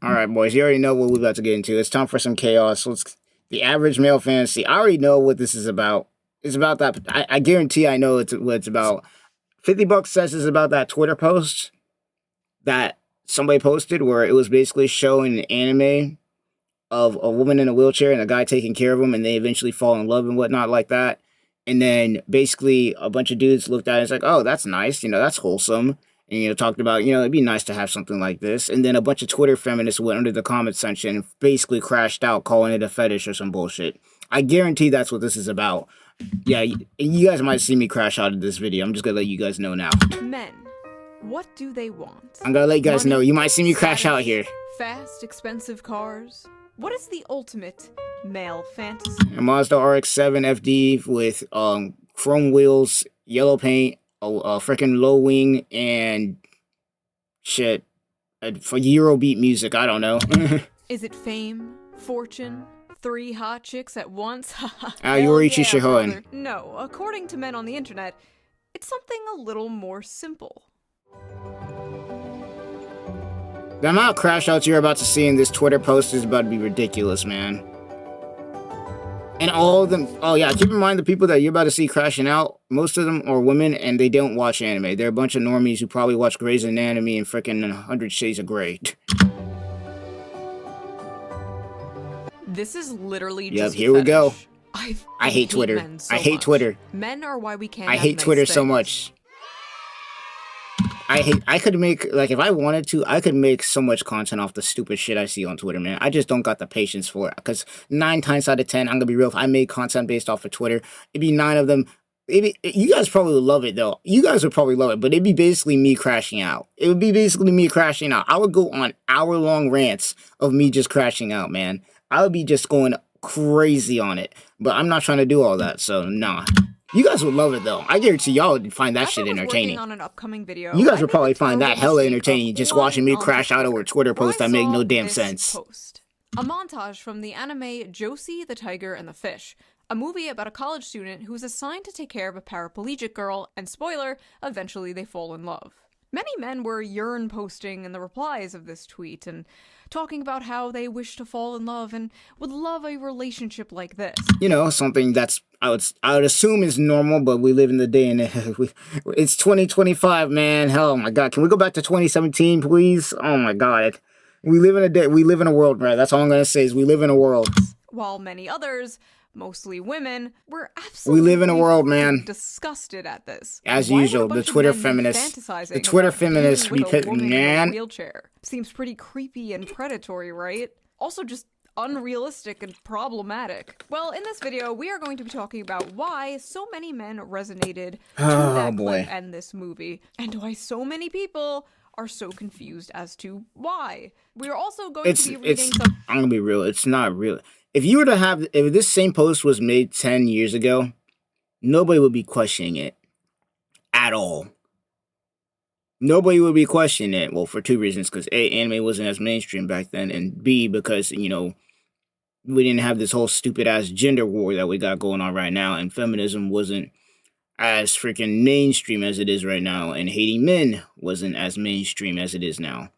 All right, boys, you already know what we're about to get into. It's time for some chaos. The average male fantasy. I already know what this is about. It's about that. I guarantee I know what it's about. $50 says it's about that Twitter post that somebody posted where it was basically showing an anime of a woman in a wheelchair and a guy taking care of them, and they eventually fall in love and whatnot like that. And then basically a bunch of dudes looked at it and it's like, oh, that's nice. That's wholesome. And, talked about, it'd be nice to have something like this. And then a bunch of Twitter feminists went under the comment section and basically crashed out, calling it a fetish or some bullshit. I guarantee that's what this is about. Yeah, you guys might see me crash out of this video. I'm just gonna let you guys know now. Men, what do they want? I'm gonna let you guys know. You might see me crash out here. Fast, expensive cars? What is the ultimate male fantasy? A Mazda RX-7 FD with chrome wheels, yellow paint, a freaking low wing, and shit for Eurobeat music. I don't know. Is it fame, fortune, 3 hot chicks at once? Yoriichi Shoeonhead. No, according to men on the internet, it's something a little more simple. The amount of crash outs you're about to see in this Twitter post is about to be ridiculous, man. And all of them, oh yeah, keep in mind the people that you're about to see crashing out, most of them are women and they don't watch anime. They're a bunch of normies who probably watch Grey's Anatomy and freaking 100 Shades of Grey. This is literally yep, just here we go. I hate Twitter. So I hate much. Twitter. Men are why we can't I have hate nice Twitter so things. much. I could make, like, if I wanted to, I could make so much content off the stupid shit I see on Twitter, man. I just don't got the patience for it. Because 9 times out of 10, I'm gonna be real, if I made content based off of Twitter, it'd be 9 of them. You guys probably would love it, though. You guys would probably love it, but it'd be basically me crashing out. It would be basically me crashing out. I would go on hour-long rants of me just crashing out, man. I would be just going crazy on it. But I'm not trying to do all that, so nah. You guys would love it, though. I guarantee y'all would find that shit entertaining. On an upcoming video, you guys would probably find that hella entertaining, just watching me crash out over a Twitter post that make no damn sense. A montage from the anime Josie, the Tiger, and the Fish, a movie about a college student who is assigned to take care of a paraplegic girl, and spoiler, eventually they fall in love. Many men were yearn posting in the replies of this tweet and talking about how they wish to fall in love and would love a relationship like this. Something that's I would assume is normal, but we live in the day and it's 2025, man. Hell, oh my god, can we go back to 2017, please? Oh my god, we live in a world, right? That's all I'm gonna say is we live in a world. While many others, mostly women, were absolutely we live in a world, man. Disgusted at this. As usual, the Twitter feminists be picking, man. Wheelchair seems pretty creepy and predatory, right? Also, just unrealistic and problematic. Well, in this video, we are going to be talking about why so many men resonated to that clip and this movie, and why so many people are so confused as to why. We are also going to be reading some... I'm gonna be real, it's not real. If this same post was made 10 years ago, nobody would be questioning it at all. Nobody would be questioning it. Well, for 2 reasons. Because A, anime wasn't as mainstream back then. And B, because, we didn't have this whole stupid-ass gender war that we got going on right now. And feminism wasn't as freaking mainstream as it is right now. And hating men wasn't as mainstream as it is now.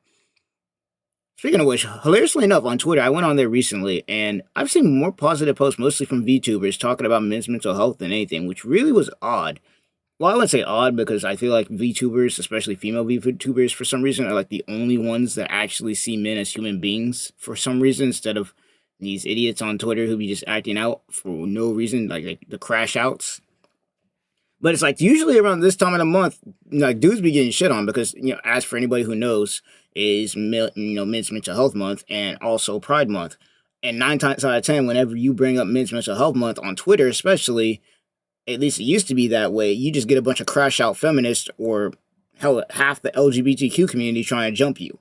Speaking of which, hilariously enough, on Twitter, I went on there recently, and I've seen more positive posts, mostly from VTubers, talking about men's mental health than anything, which really was odd. Well, I wouldn't say odd, because I feel like VTubers, especially female VTubers, for some reason, are like the only ones that actually see men as human beings, for some reason, instead of these idiots on Twitter who be just acting out for no reason, like the crash outs. But it's like, usually around this time of the month, like, dudes be getting shit on, because, as for anybody who knows, is Men's Mental Health Month and also Pride Month. And 9 times out of 10, whenever you bring up Men's Mental Health Month on Twitter, especially, at least it used to be that way, you just get a bunch of crash out feminists or hell, half the LGBTQ community trying to jump you.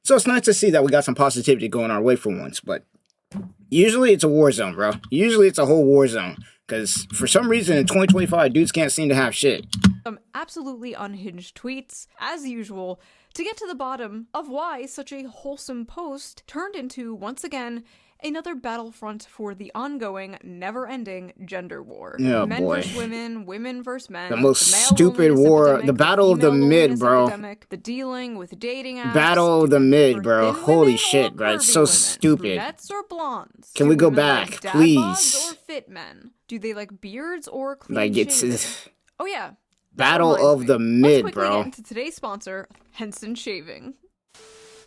So it's nice to see that we got some positivity going our way for once, but usually it's a war zone, bro. Usually it's a whole war zone. Because for some reason in 2025, dudes can't seem to have shit. Some absolutely unhinged tweets, as usual, to get to the bottom of why such a wholesome post turned into, once again, another battlefront for the ongoing, never-ending gender war. Oh, Men boy. versus women, women versus men. The most the male stupid loneliness war, epidemic, the battle of the female mid, loneliness bro. epidemic, the dealing with dating apps. Battle of the do men mid, prefer bro. thin Holy women shit, or bro. It's curvy so women? stupid. Brunettes or blondes? Can Do we go women back, like dad please? bods or fit men? Do they like beards or clean Like, shaven? it's Oh yeah. That battle reminds of me. the Let's mid, quickly bro. get into today's sponsor, Henson Shaving.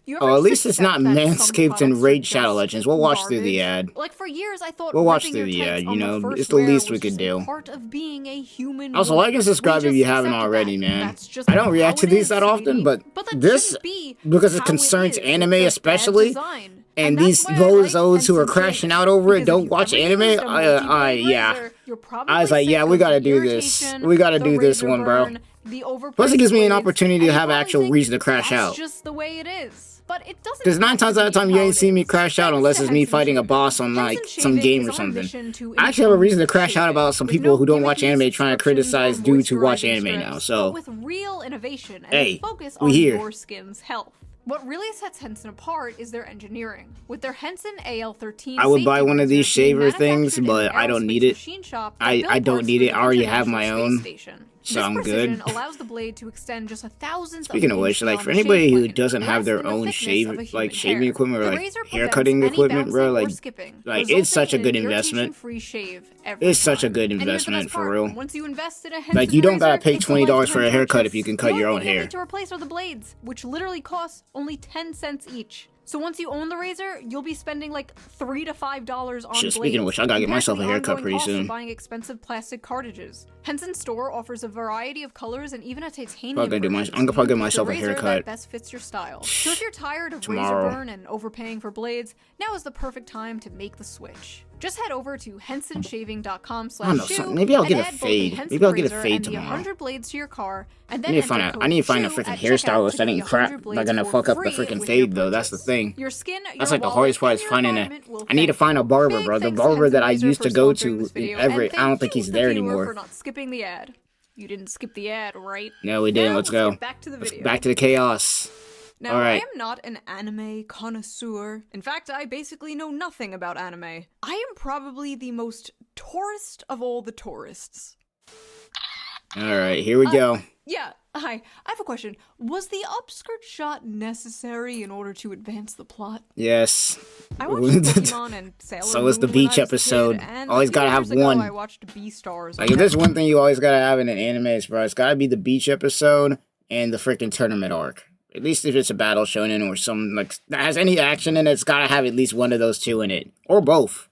You Oh, ever at least it's suspect not that some Manscaped products and are Raid Shadow just Legends. We'll watch through the garbage? ad. Like for years, I thought We'll watch ripping through your the tights ad, on you know. the first It's the wear least we was could just do. a part of being a human. Also, woman. like and subscribe We if just you haven't accepted already, that. man. That's just I don't react how to it these is, that often, sweetie. but that this, shouldn't be because it how concerns is. anime It's a bad especially, design. and that's these why I like bozos who are Henson crashing Shaving. out over it Because if don't you've watch ever anime. used a multi-blade Yeah. razor, you're probably I was like, sick yeah, we of gotta the do this. irritation, We gotta the do this razor one, bro. burn, the overpriced Plus, it gives me an blades, opportunity and to you have probably actual think reason to crash that's out. just the way it is. But it doesn't. Because 9 times out of the time, you ain't seen me crash out unless Thanks it's to me Henson fighting a Shaving. boss on like Henson some Shaving game is or on a something. mission to I actually have a reason to improve crash out shaving, about some with people no who don't watch gimmicky anime trying to subscriptions or criticize dudes who watch moisturizing anime strips, now. but So, with real innovation and hey, a focus we on here. your skin's health. What really sets Henson apart is their engineering. With their Henson AL13 I would buy safety one of these razors being shaver things, manufactured in but the I don't aerospace need it. machine shop that I built don't parts need for it. the I already have International my Space own. Station. So This I'm precision good. allows the blade to extend just a thousandth Speaking of of an which, inch like beyond for the anybody shave who plane, doesn't have less their than the own thickness shave, of a like human shaving hair. equipment or The like razor hair prevents cutting any equipment, bro, bouncing or like skipping, it's such a resulting good in an investment. irritation-free shave every It's such a time. good And here's the investment best for part. real. Once you invest in a Like Henson you don't gotta razor, pay it's a $20 for a lifetime haircut if purchase. you can The cut only your own thing you'll hair. need to replace are the blades, which literally cost only 10 cents each. So once you own the razor, you'll be spending like $3 to $5 on Shit, blades. speaking of which, I gotta get compared to myself a the haircut ongoing pretty cost of soon. buying expensive plastic cartridges. Henson's store offers a variety of colors and even a titanium I'm gonna version, probably so you get can myself pick a the razor haircut that best fits your style. So if you're tired of tomorrow. razor burn and overpaying for blades, now is the perfect time to make the switch. Just head over to I don't know, hensonshaving.com/shoe maybe I'll and get a add both fade. Henson Maybe I'll get a razor fade and the tomorrow. 100 blades to your car, and then I need to find enter I need to code find a SHOE freaking at checkout hairstylist to that get ain't crap. $100 They're gonna for fuck up the free freaking with your fade though. That's the purchase. thing. Your skin, That's your like the wallet, hardest part and is your finding a. environment will I need to thank find a you. barber, Big bro. The thanks to barber that I Henson used Razor to for go sponsoring to this video, every. and I don't thank think you, he's the there viewer, anymore. for not skipping the ad. You didn't skip the ad, right? No, we didn't. Now, Let's go. get back to the video. Back to the chaos. Now, All I right. am not an anime connoisseur. In fact, I basically know nothing about anime. I am probably the most tourist of all the tourists. All right. Here we go. Yeah, hi. I have a question. Was the upskirt shot necessary in order to advance the plot? Yes. I watched Pokemon and Sailor So is the Moon when beach I was a kid, episode. and Always a few gotta have years ago, one. I watched Beastars. Like if there's one thing you always gotta have in an anime, it's bro, it's gotta be the beach episode and the freaking tournament arc. At least if it's a battle shonen or something like that has any action in it, it's gotta have at least one of those two in it. Or both.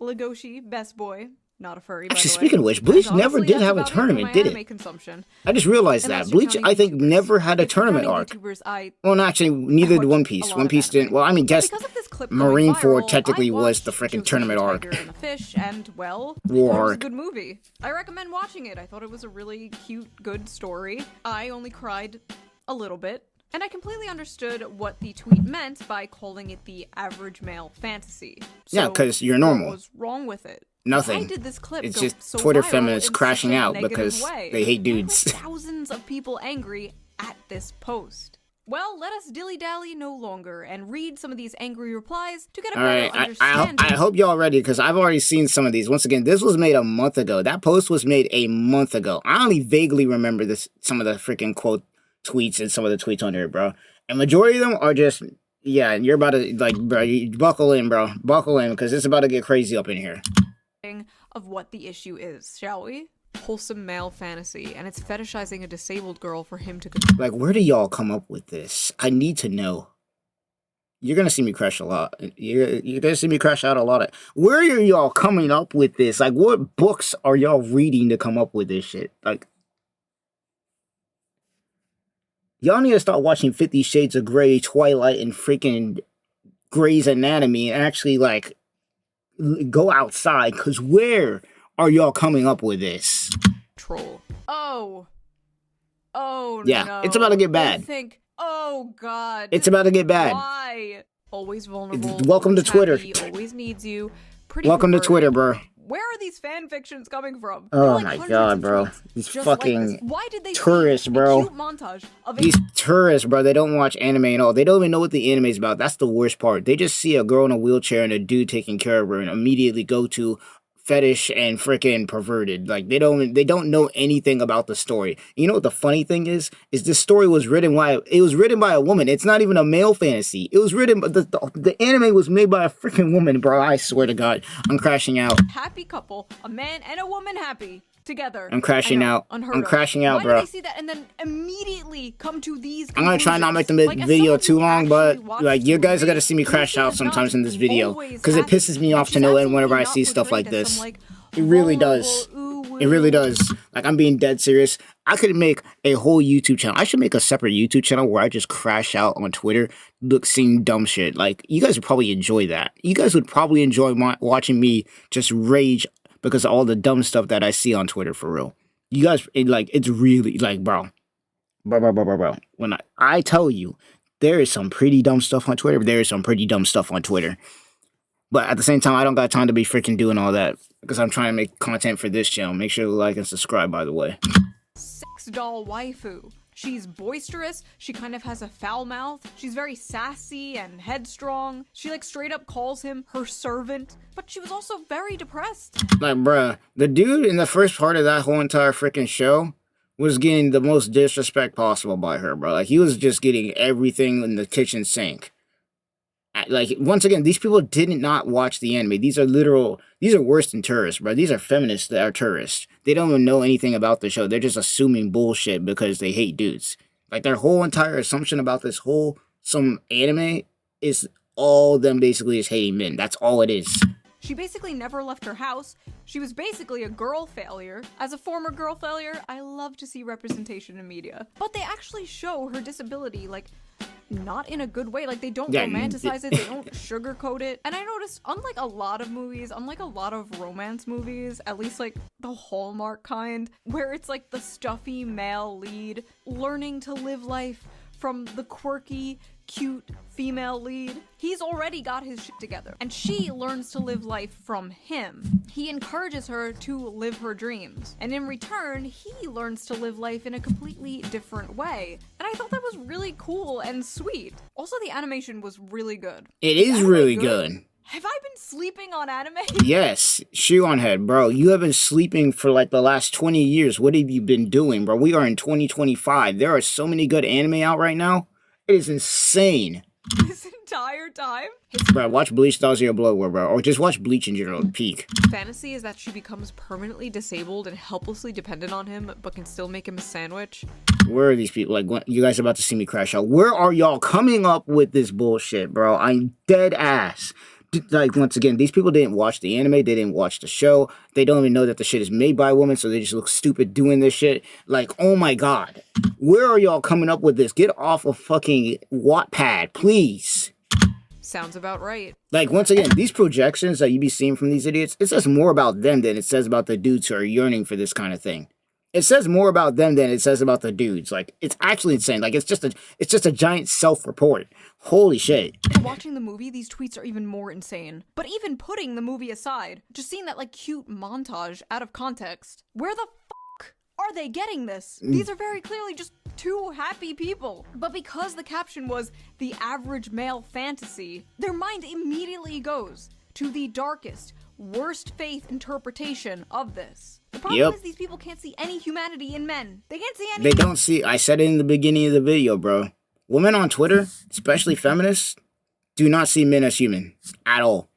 Legoshi, best boy. Not a furry, by Actually, the way. speaking of which, Bleach And never honestly, did that's have a about for tournament, my did anime it? consumption. I just realized Unless that. you're Bleach, counting I think, VTubers. never had a If you're tournament counting arc. VTubers, I Well, no, actually, neither did watch One a Piece. lot One of Piece didn't. anime. Well, I mean, But guess because of this clip going Marineford viral, technically I was the watched freaking Josie tournament the arc. Tiger and the Fish, and well, War it was a arc. good movie. I recommend watching it. I thought it was a really cute, good story. I only cried a little bit. And I completely understood what the tweet meant by calling it the average male fantasy. So, Yeah, 'cause you're normal. What was wrong with it? Nothing. Why did this clip It's go just so Twitter viral feminists in crashing such a out negative because way? they hate Why were dudes. thousands of people angry at this post. Well, let us dilly-dally no longer and read some of these angry replies to get a All better right, understanding. I hope y'all ready because I've already seen some of these. Once again, this was made a month ago. That post was made a month ago. I only vaguely remember this, some of the freaking quote tweets and some of the tweets on there, bro. And majority of them are just, yeah, you're about to, like, bro, you buckle in, bro. Buckle in because it's about to get crazy up in here. Of what the issue is, shall we? Wholesome male fantasy, and it's fetishizing a disabled girl for him to Like, where do y'all come up with this? I need to know. You're gonna see me crash a lot. You're gonna see me crash out a lot. Where are y'all coming up with this? Like, what books are y'all reading to come up with this shit? Like, y'all need to start watching 50 Shades of Grey, Twilight, and freaking Grey's Anatomy and actually, like, go outside. Because where are y'all coming up with this? troll. Oh, Yeah, no. it's about to get They bad. think, oh god. It's about to get bad. Why? Always vulnerable. Welcome to always Twitter. happy, always needs you. Pretty Welcome to perverted. Twitter, bro. where are these fan fictions coming from? Oh my god, bro. These fucking Why did they tourists, bro. A cute montage of These tourists, bro, they don't watch anime at all. They don't even know what the anime is about. That's the worst part. They just see a girl in a wheelchair and a dude taking care of her and immediately go to fetish and freaking perverted. Like they don't know anything about the story. You know what the funny thing is this story was written by a woman. It's not even a male fantasy. It was written, but the anime was made by a freaking woman, bro. I swear to God, I'm crashing out. Happy couple, a man and a woman happy together. I'm crashing out. I'm crashing out, bro. Why did they see that and then immediately come to these conclusions? I'm gonna try not to make the video too long, but like you guys are gonna see me crash out sometimes in this video because it pisses me off to no end whenever I see stuff like this. It really does. It really does. Like I'm being dead serious. I could make a whole YouTube channel. I should make a separate YouTube channel where I just crash out on Twitter, seeing dumb shit. Like you guys would probably enjoy that. You guys would probably enjoy watching me just rage because of all the dumb stuff that I see on Twitter, for real. You guys, it's really, like, bro. When I tell you, there is some pretty dumb stuff on Twitter. There is some pretty dumb stuff on Twitter. But at the same time, I don't got time to be freaking doing all that because I'm trying to make content for this channel. Make sure to like and subscribe, by the way. Sex doll waifu. She's boisterous, she kind of has a foul mouth, she's very sassy and headstrong, she like straight up calls him her servant, but she was also very depressed. Like, bruh, the dude in the first part of that whole entire freaking show was getting the most disrespect possible by her, bro. Like, he was just getting everything in the kitchen sink. Like, once again, these people did not watch the anime. These are worse than tourists, bro. These are feminists that are tourists. They don't even know anything about the show. They're just assuming bullshit because they hate dudes. Like, their whole entire assumption about some anime is all them basically is hating men. That's all it is. She basically never left her house. She was basically a girl failure. As a former girl failure, I love to see representation in media. But they actually show her disability, like, not in a good way. Like, they don't romanticize it, they don't sugarcoat it. And I noticed, unlike a lot of movies, unlike a lot of romance movies, at least like the Hallmark kind, where it's like the stuffy male lead learning to live life from the quirky, cute female lead, he's already got his shit together. And she learns to live life from him. He encourages her to live her dreams. And in return, he learns to live life in a completely different way. And I thought that was really cool and sweet. Also, the animation was really good. It is really good. Have I been sleeping on anime? Yes, Shoeonhead, bro. You have been sleeping for like the last 20 years. What have you been doing, bro? We are in 2025. There are so many good anime out right now. It is insane. This entire time? Bro, watch Bleach Thousand Year Blood War, bro. Or just watch Bleach in general, peak. Fantasy is that she becomes permanently disabled and helplessly dependent on him, but can still make him a sandwich. Where are these people? Like, you guys are about to see me crash out. Where are y'all coming up with this bullshit, bro? I'm dead ass. Like, once again, these people didn't watch the anime, they didn't watch the show, they don't even know that the shit is made by women, so they just look stupid doing this shit. Like, oh my god. Where are y'all coming up with this? Get off of fucking Wattpad, please. Sounds about right. Like, once again, these projections that you be seeing from these idiots, it says more about them than it says about the dudes who are yearning for this kind of thing. It says more about them than it says about the dudes. Like, it's actually insane. Like, it's just a giant self-report. Holy shit. Watching the movie, these tweets are even more insane. But even putting the movie aside, just seeing that, like, cute montage out of context, where the fuck are they getting this? These are very clearly just two happy people. But because the caption was the average male fantasy, their mind immediately goes to the darkest, worst faith interpretation of this. The problem is these people can't see any humanity in men. They can't see any. They don't see. I said it in the beginning of the video, bro. Women on Twitter, especially feminists, do not see men as human at all.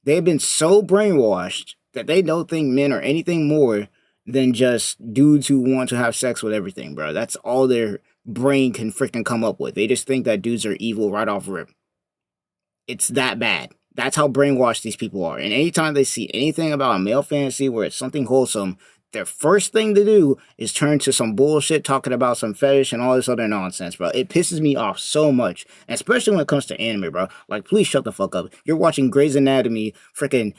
They've been so brainwashed that they don't think men are anything more than just dudes who want to have sex with everything, bro. That's all their brain can freaking come up with. They just think that dudes are evil right off rip. It's that bad. That's how brainwashed these people are. And anytime they see anything about a male fantasy where it's something wholesome, their first thing to do is turn to some bullshit talking about some fetish and all this other nonsense, bro. It pisses me off so much, and especially when it comes to anime, bro. Like, please shut the fuck up. You're watching Grey's Anatomy, freaking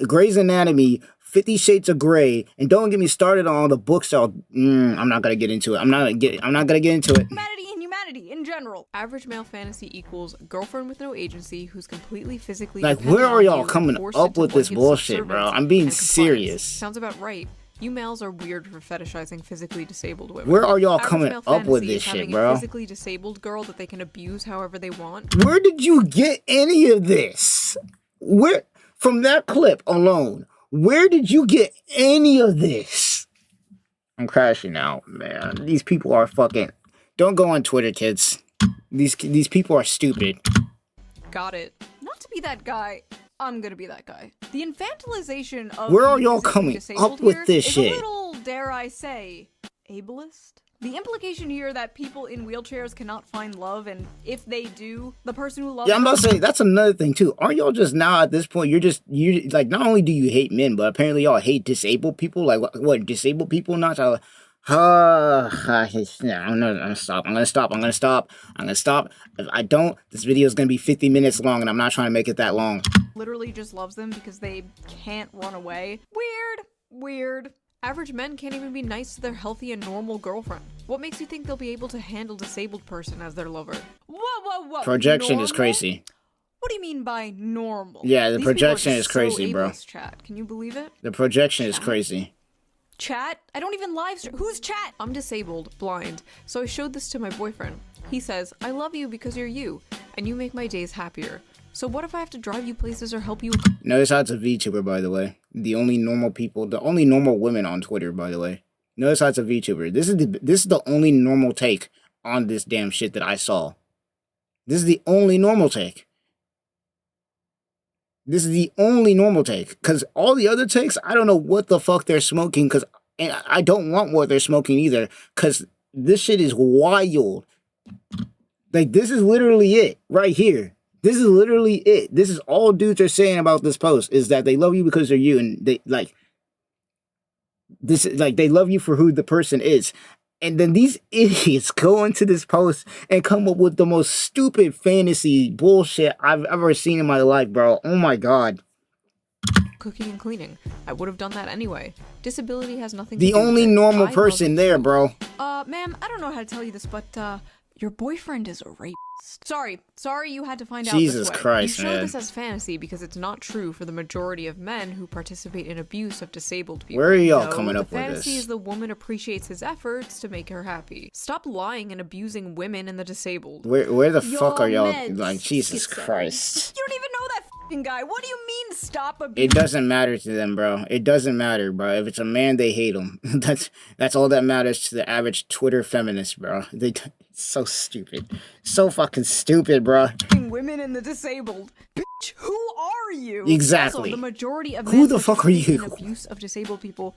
Grey's Anatomy, 50 Shades of Grey, and don't get me started on all the books. I'm not gonna get into it. I'm not gonna get into it. Humanity humanity in general. Average male fantasy equals girlfriend with no agency who's completely physically Like, dependent where are on y'all you and coming forced up into with this blankets of bullshit, bro? servants I'm being and compliance. serious. Sounds about right. You males are weird for fetishizing physically disabled women. Where are y'all Average coming male up with fantasy this is having shit, bro? A physically disabled girl that they can abuse however they want. Where did you get any of this? Where, from that clip alone, where did you get any of this? I'm crashing out, man. These people are fucking... Don't go on Twitter, kids. These people are stupid. Got it. Not to be that guy, I'm gonna be that guy. The infantilization of Where are the y'all physically coming disabled up with here this is shit? a little, dare I say, ableist? The implication here that people in wheelchairs cannot find love, and if they do, the person who loves Yeah, I'm about to them... say, that's another thing, too. Aren't y'all just now, at this point, you like, not only do you hate men, but apparently y'all hate disabled people? Like, what disabled people not? I'm gonna stop. If I don't, this video is gonna be 50 minutes long, and I'm not trying to make it that long. literally just loves them because they can't run away. Weird. Average men can't even be nice to their healthy and normal girlfriend. What makes you think they'll be able to handle a disabled person as their lover? Whoa. Projection is Normal? crazy. What do you mean by normal? Yeah, the These people are projection just is crazy, so bro. ableist, chat. Can you believe it? The projection is Chat? crazy. Chat? I don't even live stream. Who's chat? I'm disabled, blind, so I showed this to my boyfriend. He says, I love you because you're you, and you make my days happier. So what if I have to drive you places or help you? Notice how it's a VTuber, by the way. The only normal people, the only normal women on Twitter, by the way. Notice how it's a VTuber. This is the only normal take on this damn shit that I saw. This is the only normal take. This is the only normal take. Because all the other takes, I don't know what the fuck they're smoking. Because I don't want what they're smoking either. Because this shit is wild. Like, this is literally it. Right here. This is literally it. This is all dudes are saying about this post. Is that they love you because they're you. And they, like... This is, like, they love you for who the person is. And then these idiots go into this post and come up with the most stupid fantasy bullshit I've ever seen in my life, bro. Oh my god. Cooking and cleaning. I would have done that anyway. Disability has nothing to The do with only it. normal I person love there, food. bro. Ma'am, I don't know how to tell you this, but, your boyfriend is a rapist. Sorry you had to find out Jesus this way. Christ, you show man. this as fantasy because it's not true for the majority of men who participate in abuse of disabled people. Where are y'all No, coming up the with fantasy this? is the woman appreciates his efforts to make her happy. Stop lying and abusing women and the disabled. Where the fuck are y'all? meds, Like, Jesus schizo. Christ. You don't even know that f***ing guy. What do you mean stop abusing? It doesn't matter to them, bro. It doesn't matter, bro. If it's a man, they hate him. That's all that matters to the average Twitter feminist, bro. It's so stupid. So fucking stupid, bro. Women and the disabled. Bitch, who are you? Exactly. Also, the majority of Who men the fuck are participating you? in abuse of disabled people.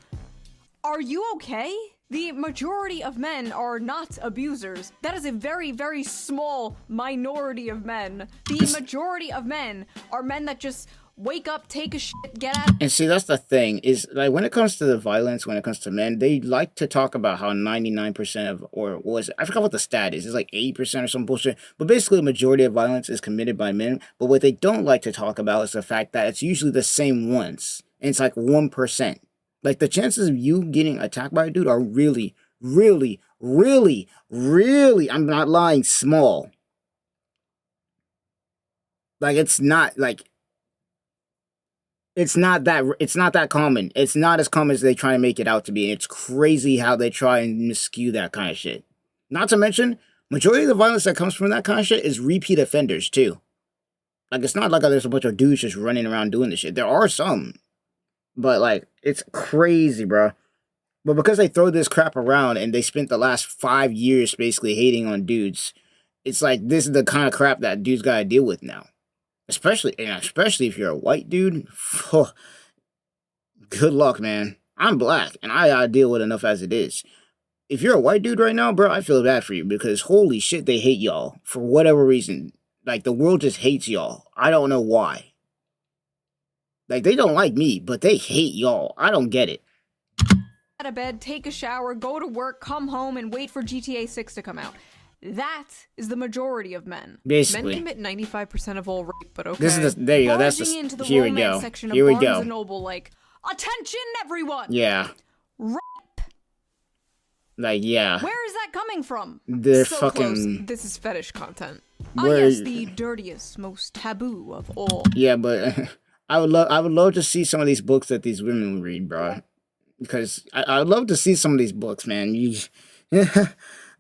Are you okay? The majority of men are not abusers. That is a very, very small minority of men. The majority of men are men that just wake up, take a shit, get out. And see, that's the thing, is like when it comes to the violence, when it comes to men, they like to talk about how 99% of, or was I forgot what the stat is. It's like 80% or some bullshit. But basically, the majority of violence is committed by men. But what they don't like to talk about is the fact that it's usually the same ones. And it's like 1%. Like, the chances of you getting attacked by a dude are really, really, really, really, I'm not lying, small. Like, it's not that common. It's not as common as they try to make it out to be. And it's crazy how they try and miscue that kind of shit. Not to mention, majority of the violence that comes from that kind of shit is repeat offenders, too. Like, it's not like there's a bunch of dudes just running around doing this shit. There are some. But, like, it's crazy, bro. But because they throw this crap around and they spent the last 5 years basically hating on dudes, it's like, this is the kind of crap that dudes gotta deal with now. Especially if you're a white dude. Good luck, man. I'm black, and I gotta deal with enough as it is. If you're a white dude right now, bro, I feel bad for you, because holy shit, they hate y'all. For whatever reason. Like, the world just hates y'all. I don't know why. Like, they don't like me, but they hate y'all. I don't get it. Out of bed, take a shower, go to work, come home, and wait for GTA 6 to come out. That is the majority of men. Basically. Men commit 95% of all rape, but okay. This is there you go. That's Barging into the here we romance go. section of Here we Barnes go. and Noble, like, attention everyone! Yeah. Rape Like, yeah, Where is that coming from? they're So close. fucking. This is fetish content. Where, Yes, the dirtiest, most taboo of all. yeah, but I would love to see some of these books that these women read, bro. Because I would love to see some of these books, man.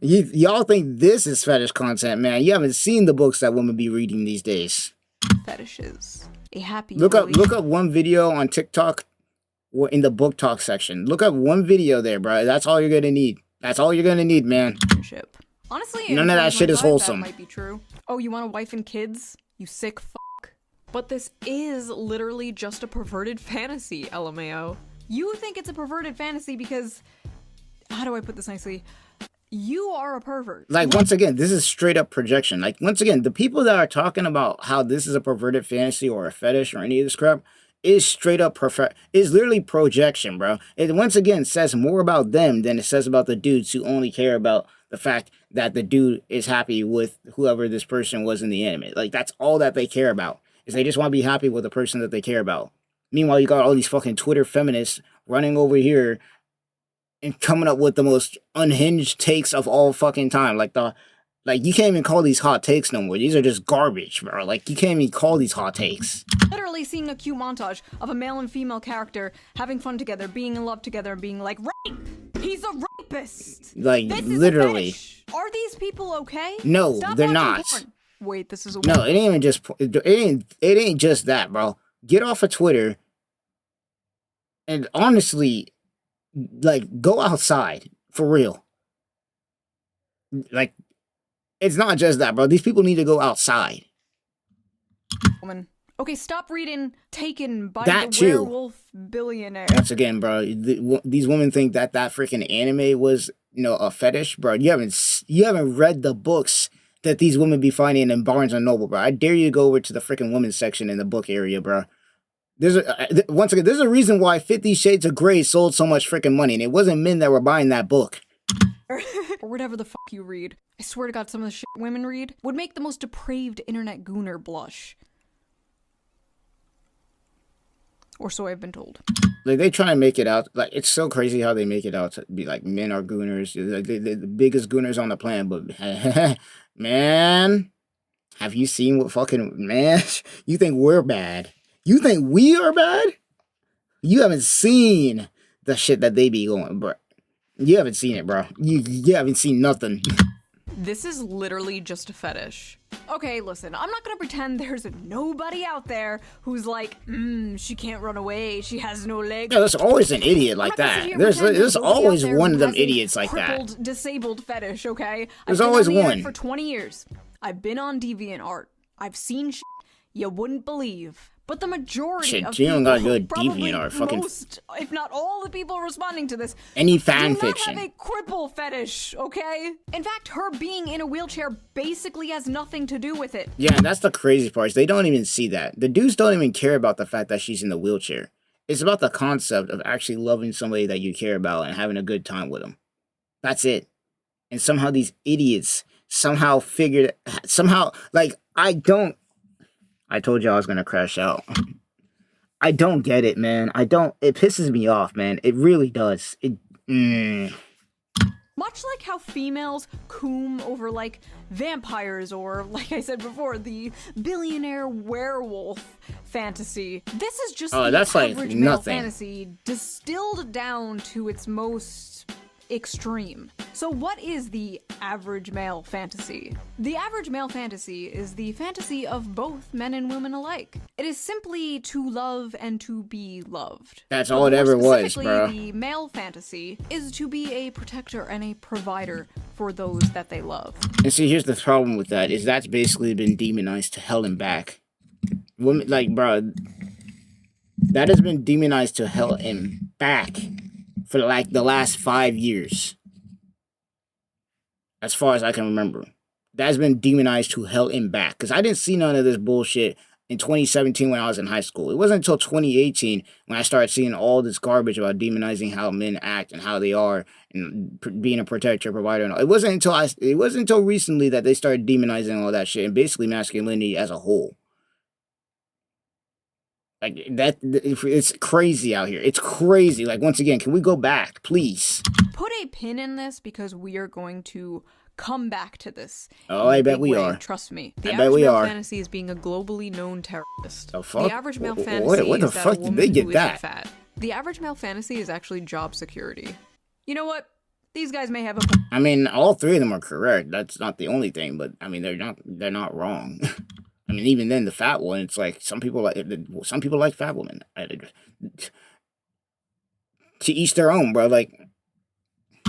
Y'all think this is fetish content, man. You haven't seen the books that women be reading these days. Fetishes. A happy Look up one video on TikTok or in the book talk section. Look up one video there, bro. That's all you're gonna need. That's all you're gonna need, man. relationship. Honestly, None of that shit is 2025, wholesome. That might be true. Oh, you want a wife and kids? You sick fuck. But this is literally just a perverted fantasy, LMAO. You think it's a perverted fantasy because, how do I put this nicely? You are a pervert. Like, once again, this is straight up projection. Like, once again, the people that are talking about how this is a perverted fantasy or a fetish or any of this crap is straight up is literally projection, bro. It once again says more about them than it says about the dudes who only care about the fact that the dude is happy with whoever this person was in the anime. Like, that's all that they care about, is they just want to be happy with the person that they care about. Meanwhile, you got all these fucking Twitter feminists running over here and coming up with the most unhinged takes of all fucking time. Like, you can't even call these hot takes no more. These are just garbage, bro. Like, you can't even call these hot takes. Literally seeing a cute montage of a male and female character having fun together, being in love together, and being like, rape! He's a rapist! Like, This is literally. a fetish. Are these people okay? No, Stop they're watching not. porn. Wait, this is a No, it ain't even just, it ain't just that, bro. Get off of Twitter and honestly, like, go outside. For real. Like, it's not just that, bro. These people need to go outside. woman. Okay, stop reading Taken by That the too. Werewolf Billionaire. Once again, bro, these women think that freaking anime was, a fetish, bro. You haven't read the books that these women be finding in Barnes and Noble, bro. I dare you to go over to the freaking women's section in the book area, bro. Once again, there's a reason why 50 Shades of Grey sold so much freaking money, and it wasn't men that were buying that book. Or whatever the fuck you read. I swear to God, some of the shit women read would make the most depraved internet gooner blush. Or so I've been told. Like, they try and make it out, like, it's so crazy how they make it out to be like men are gooners, like, the biggest gooners on the planet, but man, have you seen what fucking, man, you think we're bad? You think we are bad? You haven't seen the shit that they be going, bro. You haven't seen it, bro. You haven't seen nothing. This is literally just a fetish. Okay, listen, I'm not gonna pretend there's nobody out there who's like, she can't run away, she has no legs. Yeah, there's always an idiot like that. There's always one of them idiots like that. Crippled, disabled fetish, okay? There's always I've been on the one. internet for 20 years. I've been on DeviantArt. I've seen shit you wouldn't believe. But the majority Shit, of you don't people, gotta go to probably DeviantArt, fucking most, if not all the people responding to this, any fan do fiction. not have a cripple fetish, okay? In fact, her being in a wheelchair basically has nothing to do with it. Yeah, and that's the crazy part. Is they don't even see that. The dudes don't even care about the fact that she's in the wheelchair. It's about the concept of actually loving somebody that you care about and having a good time with them. That's it. And somehow these idiots somehow like, I told you I was gonna crash out. I don't get it, man. It pisses me off, man. It really does. Much like how females coom over, like, vampires or, like I said before, the billionaire werewolf fantasy. This is just the that's like average male nothing. fantasy distilled down to its most extreme. So what is the average male fantasy? The average male fantasy is the fantasy of both men and women alike. It is simply to love and to be loved. That's But all it more ever was, specifically, bro. The male fantasy is to be a protector and a provider for those that they love. And see, here's the problem with that, is that's basically been demonized to hell and back. Women, like, bro, that has been demonized to hell and back for, like, the last 5 years. As far as I can remember. That's been demonized to hell and back. Because I didn't see none of this bullshit in 2017 when I was in high school. It wasn't until 2018 when I started seeing all this garbage about demonizing how men act and how they are and being a protector, provider, and all. It wasn't until recently that they started demonizing all that shit and basically masculinity as a whole. Like, it's crazy out here. It's crazy. Like, once again, can we go back, please? put a pin in this because we are going to come back to this. Oh, I bet we are. Trust me. The I bet average we male are. fantasy is being a globally known terrorist. The fuck? The average male fantasy What the is that fuck a did woman they get who isn't that? fat. The average male fantasy is actually job security. You know what? These guys may have a... I mean, all three of them are correct. That's not the only thing, but I mean, they're not wrong. I mean, even then, the fat one, it's like some people like fat women. To each their own, bro. Like,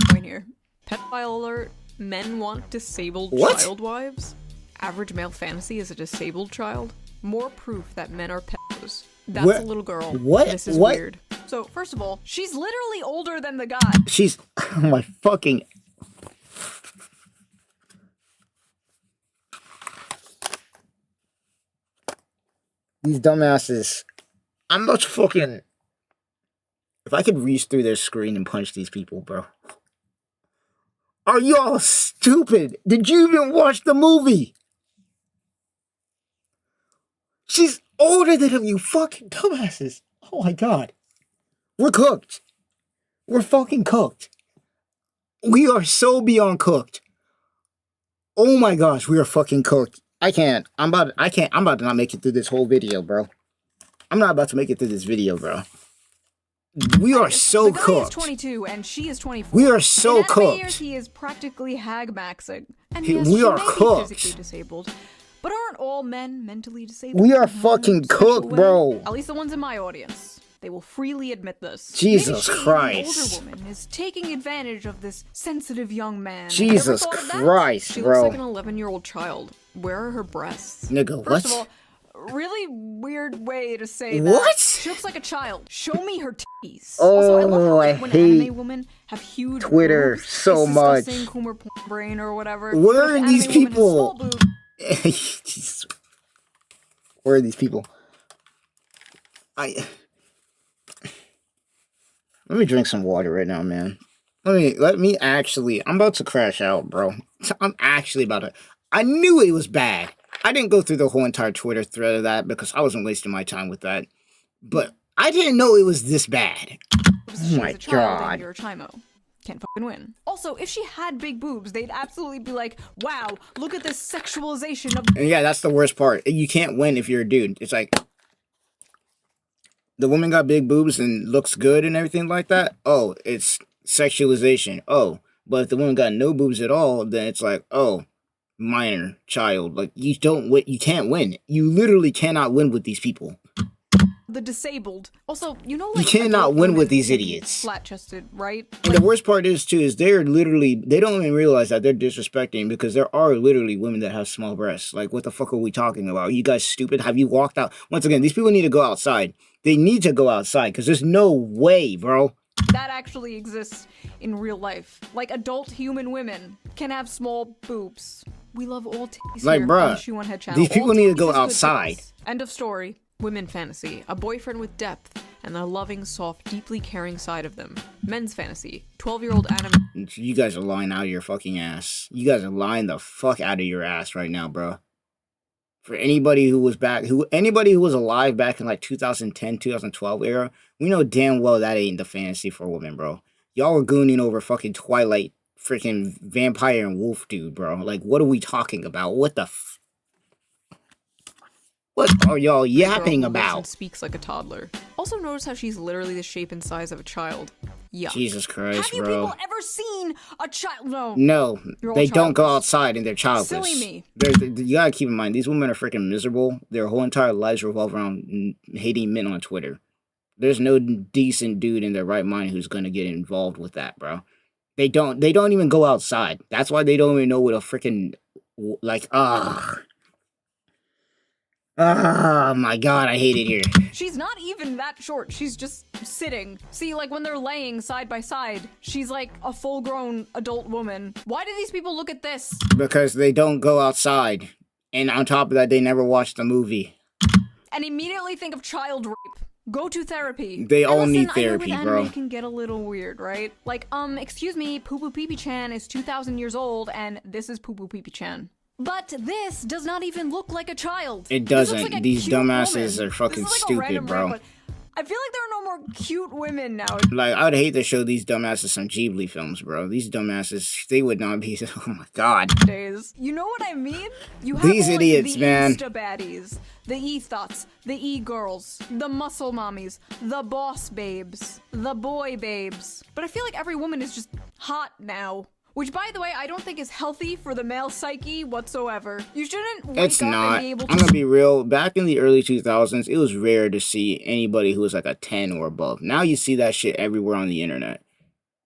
point here. Pedophile alert. Men want disabled child wives. Average male fantasy is a disabled child. More proof that men are pedos. That's a little girl. What? This is weird. So, first of all, she's literally older than the guy. She's... Oh my fucking... These dumbasses. I'm about to fucking... If I could reach through their screen and punch these people, bro. Are y'all stupid? Did you even watch the movie? She's older than him, you fucking dumbasses. Oh my god. We're cooked. We're fucking cooked. We are so beyond cooked. Oh my gosh, we are fucking cooked. I'm about to not make it through this whole video, bro. I'm not about to make it through this video, bro. We are so the guy cooked. is 22 and she is 24. We are so in cooked. Years, he is practically hag maxing. And We yes, she are may cooked. be physically disabled. But aren't all men mentally disabled? We are fucking cooked, bro. At least the ones in my audience. They will freely admit this. Jesus Maybe she, Christ. the older woman, is taking advantage of this sensitive young man. Jesus Ever thought of that? Christ, she bro. looks like an 11-year-old child. Where are her breasts? Nigga, First what? of all, really weird way to say that. What? She looks like a child. Show me her titties. Oh, also, I love how, like, I when hate anime women have huge Twitter boobs, so it's much. disgusting, Coomer brain or whatever. Where But if are these anime woman has small people? boobs, Jesus. Where are these people? Let me drink some water right now, man. Let me actually... I'm about to crash out, bro. I'm actually about to... I knew it was bad. I didn't go through the whole entire Twitter thread of that because I wasn't wasting my time with that. But I didn't know it was this bad. she's my a child God. and you're a chimo. Can't fucking win. Also, if she had big boobs, they'd absolutely be like, wow, look at this sexualization of... And yeah, that's the worst part. You can't win if you're a dude. It's like... The woman got big boobs and looks good and everything like that. Oh, it's sexualization. Oh, but if the woman got no boobs at all, then it's like, oh, minor child. Like, you can't win. You literally cannot win with these people. The disabled. Also, you know, You like, cannot adult win women with these can be idiots. Flat-chested, right? And the worst part is, too, is they don't even realize that they're disrespecting because there are literally women that have small breasts. Like, what the fuck are we talking about? Are you guys stupid? Have you walked out? Once again, these people need to go outside. They need to go outside because there's no way, bro. That actually exists in real life. Like, adult human women can have small boobs. We love all titties Like, here bruh, on the Shoeonhead channel. these people All need to titties go is good outside. titties. End of story. Women fantasy. A boyfriend with depth and a loving, soft, deeply caring side of them. Men's fantasy. 12-year-old anime. You guys are lying out of your fucking ass. You guys are lying the fuck out of your ass right now, bro. For anybody who was alive back in like 2010, 2012 era, we know damn well that ain't the fantasy for women, bro. Y'all were gooning over fucking Twilight, freaking vampire and wolf dude, bro. Like, what are we talking about? What the what are y'all yapping Girl who lives about? and speaks like a toddler. Also notice how she's literally the shape and size of a child. Yeah. Jesus Christ, Have you bro. people ever seen a child? No. No, You're all they don't go childless. outside and they're childless. Silly me. You gotta keep in mind, these women are freaking miserable. Their whole entire lives revolve around hating men on Twitter. There's no decent dude in their right mind who's gonna get involved with that, bro. They don't even go outside. That's why they don't even know what a freaking, like, oh my god, I hate it here. She's not even that short. She's just sitting. See, like when they're laying side by side, she's like a full-grown adult woman. Why do these people look at this? Because they don't go outside. And on top of that, they never watch the movie. And immediately think of child rape. Go to therapy. They all listen, need therapy, I know with bro. anime can get a little weird, right? Like, excuse me, Poo Poo Pee Pee Chan is 2,000 years old, and this is Poo Poo Pee Pee Chan. But this does not even look like a child. It This looks doesn't. like a These cute dumbasses woman. are fucking This is like a stupid, random bro. rant, I feel like there are no more cute women now. Like, I would hate to show these dumbasses some Ghibli films, bro. These dumbasses, they would not be. Oh my god. Days. You know what I mean? You have These all, like, idiots, the man. Insta baddies, the e-thoughts, the e-girls, the muscle mommies, the boss babes, the boy babes. But I feel like every woman is just hot now. Which, by the way, I don't think is healthy for the male psyche whatsoever. You shouldn't wake It's up not. and be able to... I'm gonna be real. Back in the early 2000s, it was rare to see anybody who was like a 10 or above. Now you see that shit everywhere on the internet.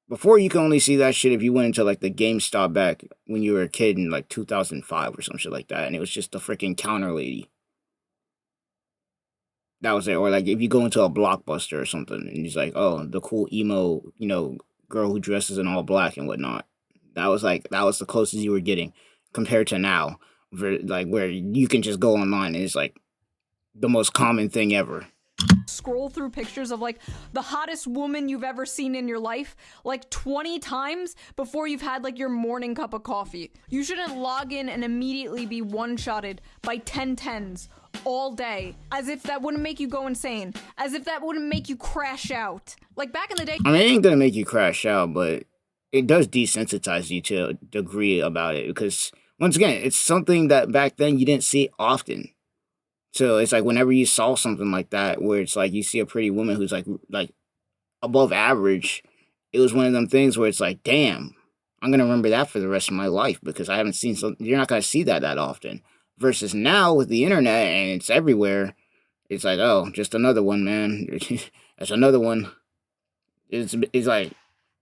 Before, you can only see that shit if you went into like the GameStop back when you were a kid in like 2005 or some shit like that, and it was just the freaking counter lady. That was it. Or like if you go into a Blockbuster or something, and it's like, oh, the cool emo, girl who dresses in all black and whatnot. That was the closest you were getting compared to now, where you can just go online and it's like the most common thing ever. Scroll through pictures of like the hottest woman you've ever seen in your life like 20 times before you've had like your morning cup of coffee. You shouldn't log in and immediately be one-shotted by 1010s all day, as if that wouldn't make you go insane, as if that wouldn't make you crash out. Like back in the day. I mean, it ain't gonna make you crash out, but it does desensitize you to a degree about it, because once again, it's something that back then you didn't see often. So it's like whenever you saw something like that, where it's like you see a pretty woman who's like above average, it was one of them things where it's like, damn, I'm gonna remember that for the rest of my life, because I haven't seen something. You're not gonna see that often. Versus now with the internet and it's everywhere, it's like, oh, just another one, man. That's another one. It's like,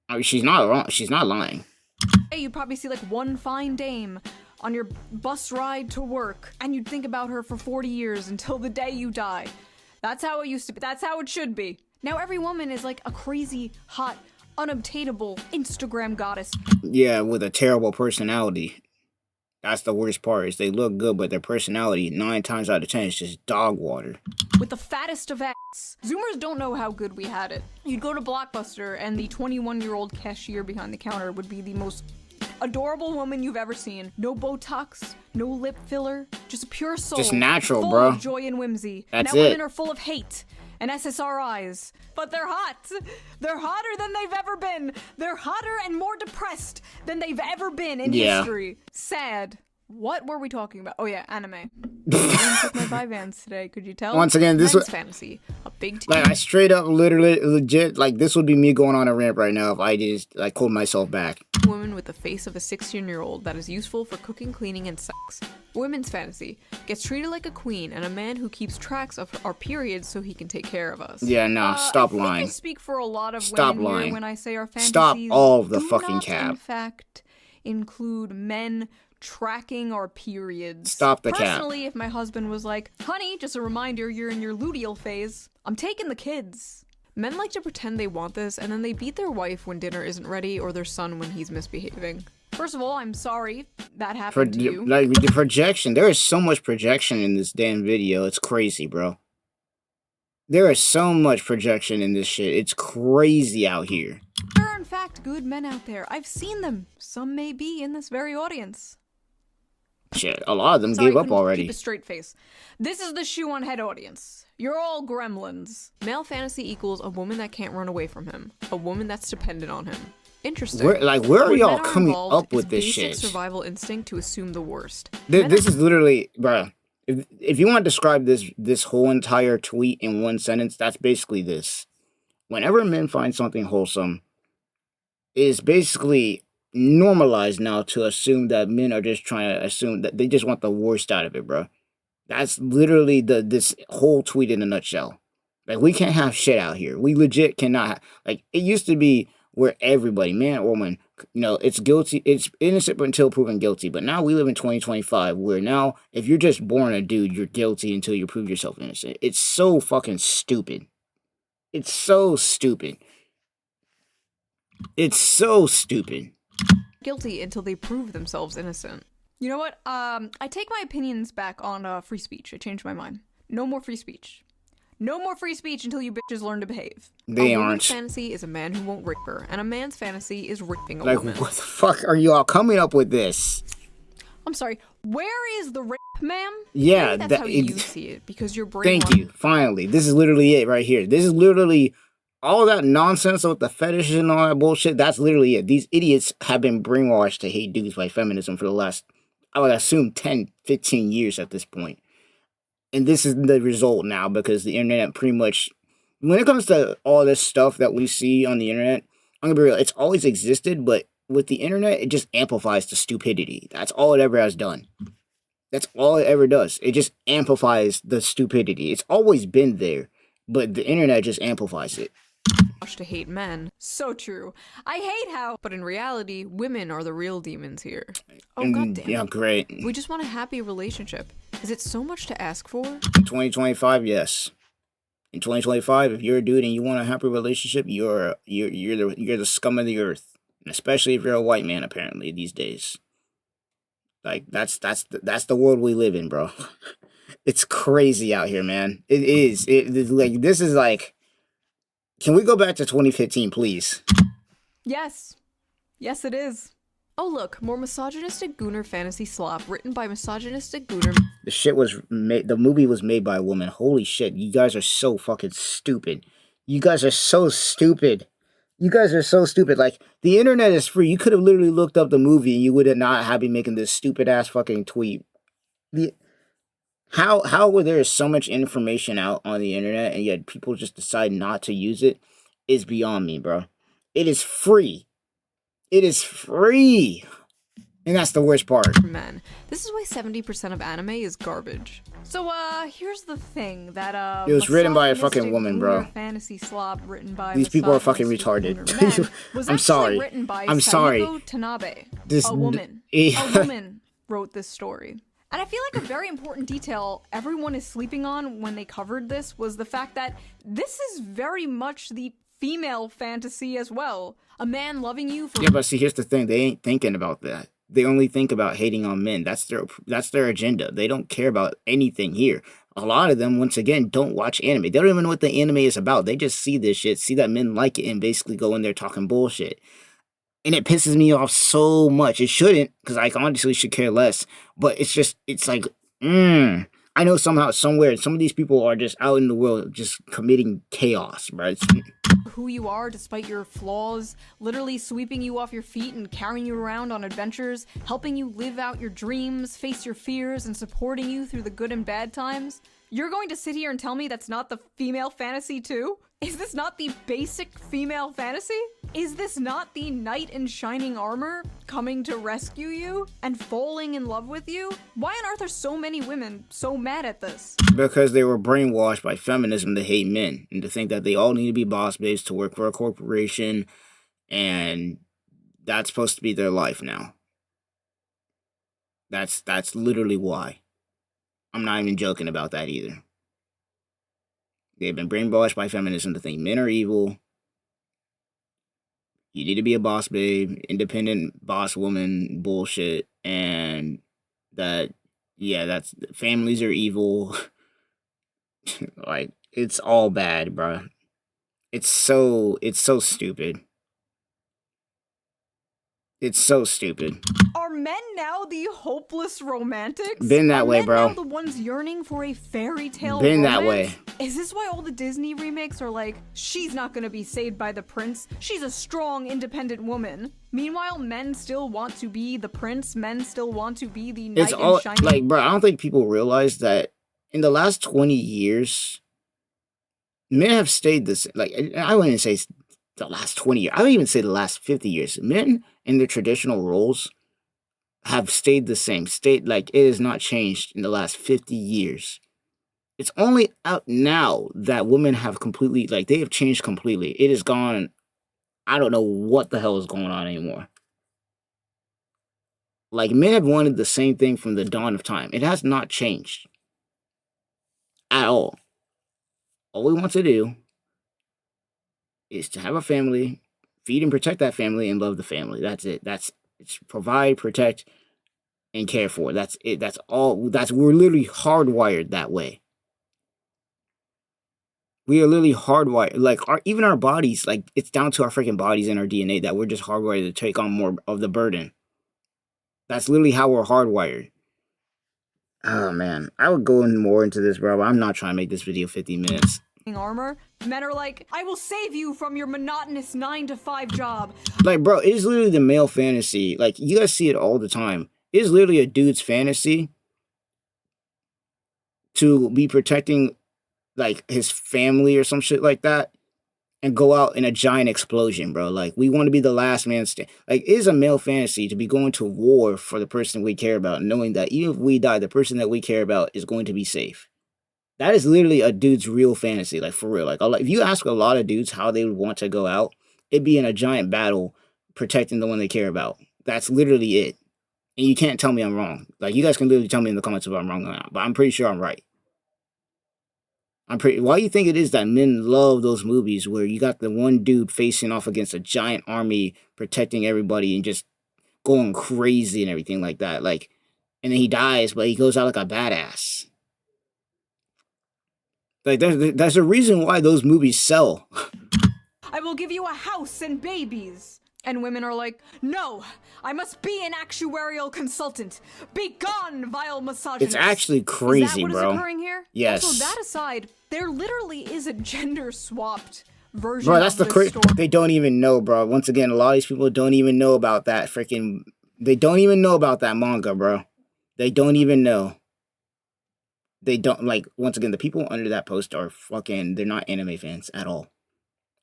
I mean, she's not wrong. She's not lying. You probably see like one fine dame on your bus ride to work, and you'd think about her for 40 years until the day you die. That's how it used to be. That's how it should be. Now every woman is like a crazy, hot, unobtainable Instagram goddess. Yeah, with a terrible personality. That's the worst part, is they look good, but their personality, 9 times out of 10, is just dog water. With the fattest of ass. Zoomers don't know how good we had it. You'd go to Blockbuster, and the 21-year-old cashier behind the counter would be the most adorable woman you've ever seen. No Botox, no lip filler, just a pure soul. Just natural, full bro. Of joy and whimsy. That's now it. Women are full of hate and SSRIs, but they're hot. They're hotter than they've ever been. They're hotter and more depressed than they've ever been in history. Sad. What were we talking about? Oh yeah, anime. I took my Vyvanse today. Could you tell? Once again, this was fantasy. A big team. like, I straight up, literally, legit, like, this would be me going on a rant right now if I just like called myself back. Woman with the face of a 16-year-old that is useful for cooking, cleaning, and sex. Women's fantasy gets treated like a queen, and a man who keeps tracks of our periods so he can take care of us. Yeah, nah, stop I lying. I speak for a lot of Stop women lying. here when I say our fantasies. Stop all of the do fucking not, cap. in fact, include men tracking our periods. Stop the cap. Personally, if my husband was like, honey, just a reminder you're in your luteal phase, I'm taking the kids. Men like to pretend they want this, and then they beat their wife when dinner isn't ready, or their son when he's misbehaving. First of all, I'm sorry that happened to you. Like, the projection, there is so much projection in this damn video, it's crazy, bro. There is so much projection in this shit, it's crazy out here. There are in fact good men out there. I've seen them. Some may be in this very audience. Shit, a lot of them Sorry, gave up couldn't already. Keep a straight face. This is the Shoeonhead audience. You're all gremlins. Male fantasy equals a woman that can't run away from him. A woman that's dependent on him. Interesting. Where are When y'all men are coming involved, up with it's this basic shit? survival instinct to assume the worst. This is literally, bruh. If you want to describe this whole entire tweet in one sentence, that's basically this. Whenever men find something wholesome, it is basically normalized now to assume that men are just trying to assume that they just want the worst out of it, bro. That's literally this whole tweet in a nutshell. Like, we can't have shit out here. We legit cannot. Like, it used to be where everybody, man or woman, it's guilty, it's innocent until proven guilty. But now we live in 2025, where now if you're just born a dude, you're guilty until you prove yourself innocent. It's so fucking stupid. It's so stupid. It's so stupid. Guilty until they prove themselves innocent. You know what? I take my opinions back on free speech. I changed my mind. No more free speech. No more free speech until you bitches learn to behave. They a aren't. woman's fantasy is a man who won't rape her, and a man's fantasy is raping a Like, woman. what the fuck are you all coming up with this? I'm sorry, where is the rape, ma'am? Yeah, Maybe that's how you see it, because your brain. Thank you. Finally, this is literally it right here. This is literally all that nonsense with the fetishes and all that bullshit. That's literally it. These idiots have been brainwashed to hate dudes by feminism for the last, I would assume, 10, 15 years at this point. And this is the result now, because the internet pretty much, when it comes to all this stuff that we see on the internet, I'm gonna be real, it's always existed, but with the internet, it just amplifies the stupidity. That's all it ever has done. That's all it ever does. It just amplifies the stupidity. It's always been there, but the internet just amplifies it. To hate men. So true. I hate how, but in reality, women are the real demons here. Oh, goddamn. Yeah, great. We just want a happy relationship. Is it so much to ask for? In 2025, yes. In 2025, if you're a dude and you want a happy relationship, you're the scum of the earth. And especially if you're a white man, apparently, these days. Like, that's the world we live in, bro. It's crazy out here, man. It is. Like, this is like, can we go back to 2015, please? Yes. Yes, it is. Oh, look, more misogynistic gooner fantasy slop written by misogynistic gooner. The shit was made, the movie was made by a woman. Holy shit, you guys are so fucking stupid. You guys are so stupid. You guys are so stupid. Like, the internet is free. You could have literally looked up the movie and you would have not have been making this stupid ass fucking tweet. How were there so much information out on the internet and yet people just decide not to use it is beyond me, bro. It is free. It is free. And that's the worst part. Men. This is why 70% of anime is garbage. So, here's the thing that, it was written by a fucking woman, bro. Fantasy slop written by these people are fucking retarded. I'm sorry. Written by I'm sorry. Tanabe. This a woman. A woman wrote this story. And I feel like a very important detail everyone is sleeping on when they covered this was the fact that this is very much the female fantasy as well. A man loving you for— Yeah, but see, here's the thing. They ain't thinking about that. They only think about hating on men. That's their agenda. They don't care about anything here. A lot of them, once again, don't watch anime. They don't even know what the anime is about. They just see this shit, see that men like it, and basically go in there talking bullshit. And it pisses me off so much. It shouldn't, because I honestly should care less. But it's just, it's like, I know somehow, somewhere, some of these people are just out in the world just committing chaos, bro. Who you are despite your flaws, literally sweeping you off your feet and carrying you around on adventures, helping you live out your dreams, face your fears, and supporting you through the good and bad times. You're going to sit here and tell me that's not the female fantasy too? Is this not the basic female fantasy? Is this not the knight in shining armor coming to rescue you and falling in love with you? Why on earth are so many women so mad at this? Because they were brainwashed by feminism to hate men and to think that they all need to be boss babes to work for a corporation, and that's supposed to be their life now. That's literally why. I'm not even joking about that either. They've been brainwashed by feminism to think men are evil. You need to be a boss babe, independent boss woman bullshit, and that, yeah, that's, families are evil. Like, it's all bad, bro. It's so stupid. It's so stupid. Are men now the hopeless romantics? Been that way, men bro. Now the ones yearning for a fairy tale Been romance? that way. Is this why all the Disney remakes are like, she's not gonna be saved by the prince, she's a strong, independent woman? Meanwhile, men still want to be the prince, men still want to be the knight in shining. Like, bro, I don't think people realize that in the last 20 years, men have stayed the same. Like, I wouldn't say the last 20 years. I would even say the last 50 years. Men in their traditional roles have stayed the same. Like, it has not changed in the last 50 years. It's only out now that women have completely, like, they have changed completely. It is gone. I don't know what the hell is going on anymore. Like, men have wanted the same thing from the dawn of time. It has not changed at all. All we want to do is to have a family, feed and protect that family, and love the family. That's it. It's provide, protect, and care for. That's it. That's all. We're literally hardwired that way. We are literally hardwired. Like, even our bodies, like, it's down to our freaking bodies and our DNA that we're just hardwired to take on more of the burden. That's literally how we're hardwired. Oh man, I would go in more into this, bro. But I'm not trying to make this video 50 minutes. Armor. Men are like, I will save you from your monotonous 9-to-5 job. Like, bro, it is literally the male fantasy. Like, you guys see it all the time. It is literally a dude's fantasy to be protecting, like, his family or some shit like that and go out in a giant explosion, bro. Like, we want to be the last man stand. Like, it is a male fantasy to be going to war for the person we care about, knowing that even if we die, the person that we care about is going to be safe. That is literally a dude's real fantasy, like, for real. Like, if you ask a lot of dudes how they would want to go out, it'd be in a giant battle protecting the one they care about. That's literally it. And you can't tell me I'm wrong. Like, you guys can literally tell me in the comments if I'm wrong or not, but I'm pretty sure I'm right. Why do you think it is that men love those movies where you got the one dude facing off against a giant army, protecting everybody and just going crazy and everything like that? Like, and then he dies, but he goes out like a badass. Like, there's a reason why those movies sell. I will give you a house and babies. And women are like, no, I must be an actuarial consultant. Be gone, vile misogynist. It's actually crazy, is that what bro. is occurring here? Yes. Also, that aside, there literally is a gender-swapped version bro, that's of the this story. They don't even know, bro. Once again, a lot of these people don't even know about that freaking... They don't even know about that manga, bro. They don't even know. They don't, like, once again, the people under that post are fucking... They're not anime fans at all.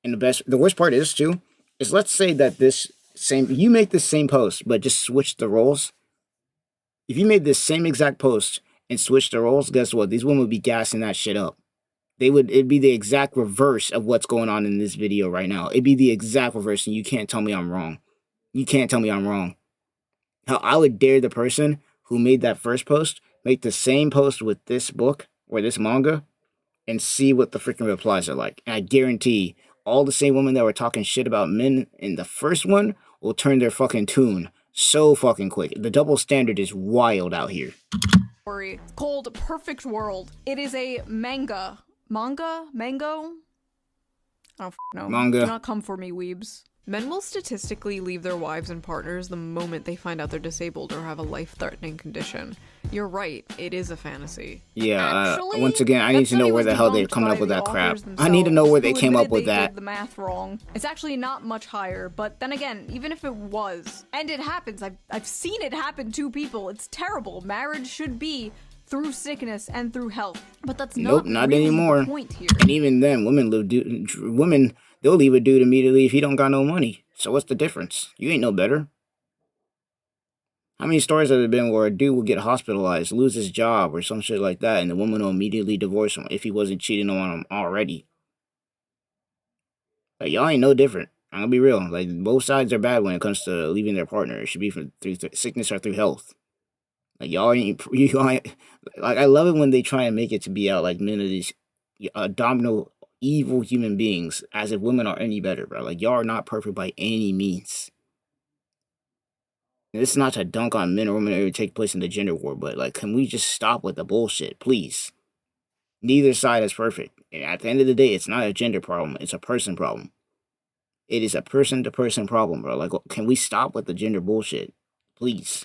And the worst part is, too, is let's say that you make this same post, but just switch the roles. If you made this same exact post and switch the roles, guess what? These women would be gassing that shit up. It'd be the exact reverse of what's going on in this video right now. It'd be the exact reverse, and you can't tell me I'm wrong. You can't tell me I'm wrong. How I would dare the person who made that first post make the same post with this book or this manga and see what the freaking replies are like. And I guarantee all the same women that were talking shit about men in the first one will turn their fucking tune so fucking quick. The double standard is wild out here. Called Perfect World. It is a manga. Mango? I don't know. Manga. Do not come for me, weebs. Men will statistically leave their wives and partners the moment they find out they're disabled or have a life-threatening condition. You're right, it is a fantasy. Yeah, Actually, once again, I need to know where the hell they're coming up with that crap. I need to know where they came up with that. Did the math wrong. It's actually not much higher, but then again, even if it was, and it happens, I've seen it happen to people. It's terrible. Marriage should be through sickness and through health, but that's not really anymore. The point here. And even then, women they'll leave a dude immediately if he don't got no money. So what's the difference? You ain't no better. How many stories have there been where a dude will get hospitalized, lose his job, or some shit like that, and the woman will immediately divorce him if he wasn't cheating on him already? Like, y'all ain't no different. I'm gonna be real. Like, both sides are bad when it comes to leaving their partner. It should be through sickness or through health. Like, y'all ain't, like, I love it when they try and make it to be out like men of these abdominal evil human beings, as if women are any better, bro. Like, y'all are not perfect by any means. And this is not to dunk on men or women or take place in the gender war, but, like, can we just stop with the bullshit, please? Neither side is perfect. And at the end of the day, it's not a gender problem. It's a person problem. It is a person-to-person problem, bro. Like, can we stop with the gender bullshit? Please.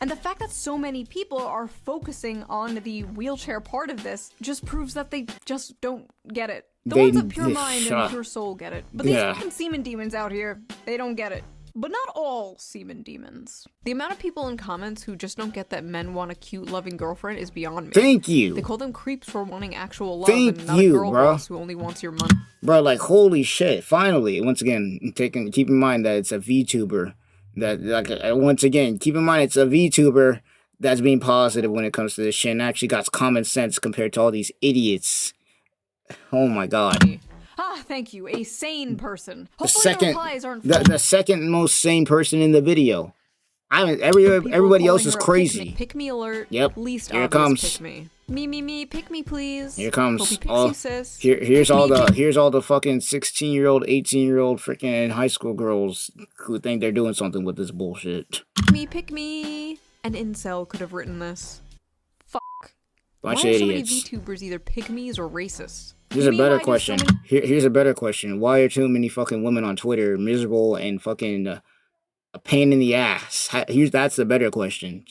And the fact that so many people are focusing on the wheelchair part of this just proves that they just don't get it. The ones of pure mind and pure soul get it. But these fucking semen demons out here, they don't get it. But not all semen demons. The amount of people in comments who just don't get that men want a cute, loving girlfriend is beyond me. Thank you. They call them creeps for wanting actual love and not a girl boss who only wants your money. Bro, like, holy shit. Finally, once again, keep in mind that it's a VTuber. That, like, once again, keep in mind it's a VTuber that's being positive when it comes to this shit and actually got common sense compared to all these idiots. Oh my god. Ah, thank you. A sane person. Hopefully the second most sane person in the video. Everybody else is crazy. Pick me alert. Yep. Least here it comes. Pick me. Me, pick me, please. Here comes. Hope he picks you, here's all the fucking 16-year-old, 18-year-old freaking high school girls who think they're doing something with this bullshit. Pick me. An incel could have written this. Fuck. Bunch Why of are so idiots. many VTubers either pick-me's or racist? Here's a better question. Here's a better question. Why are too many fucking women on Twitter miserable and fucking a pain in the ass? That's the better question.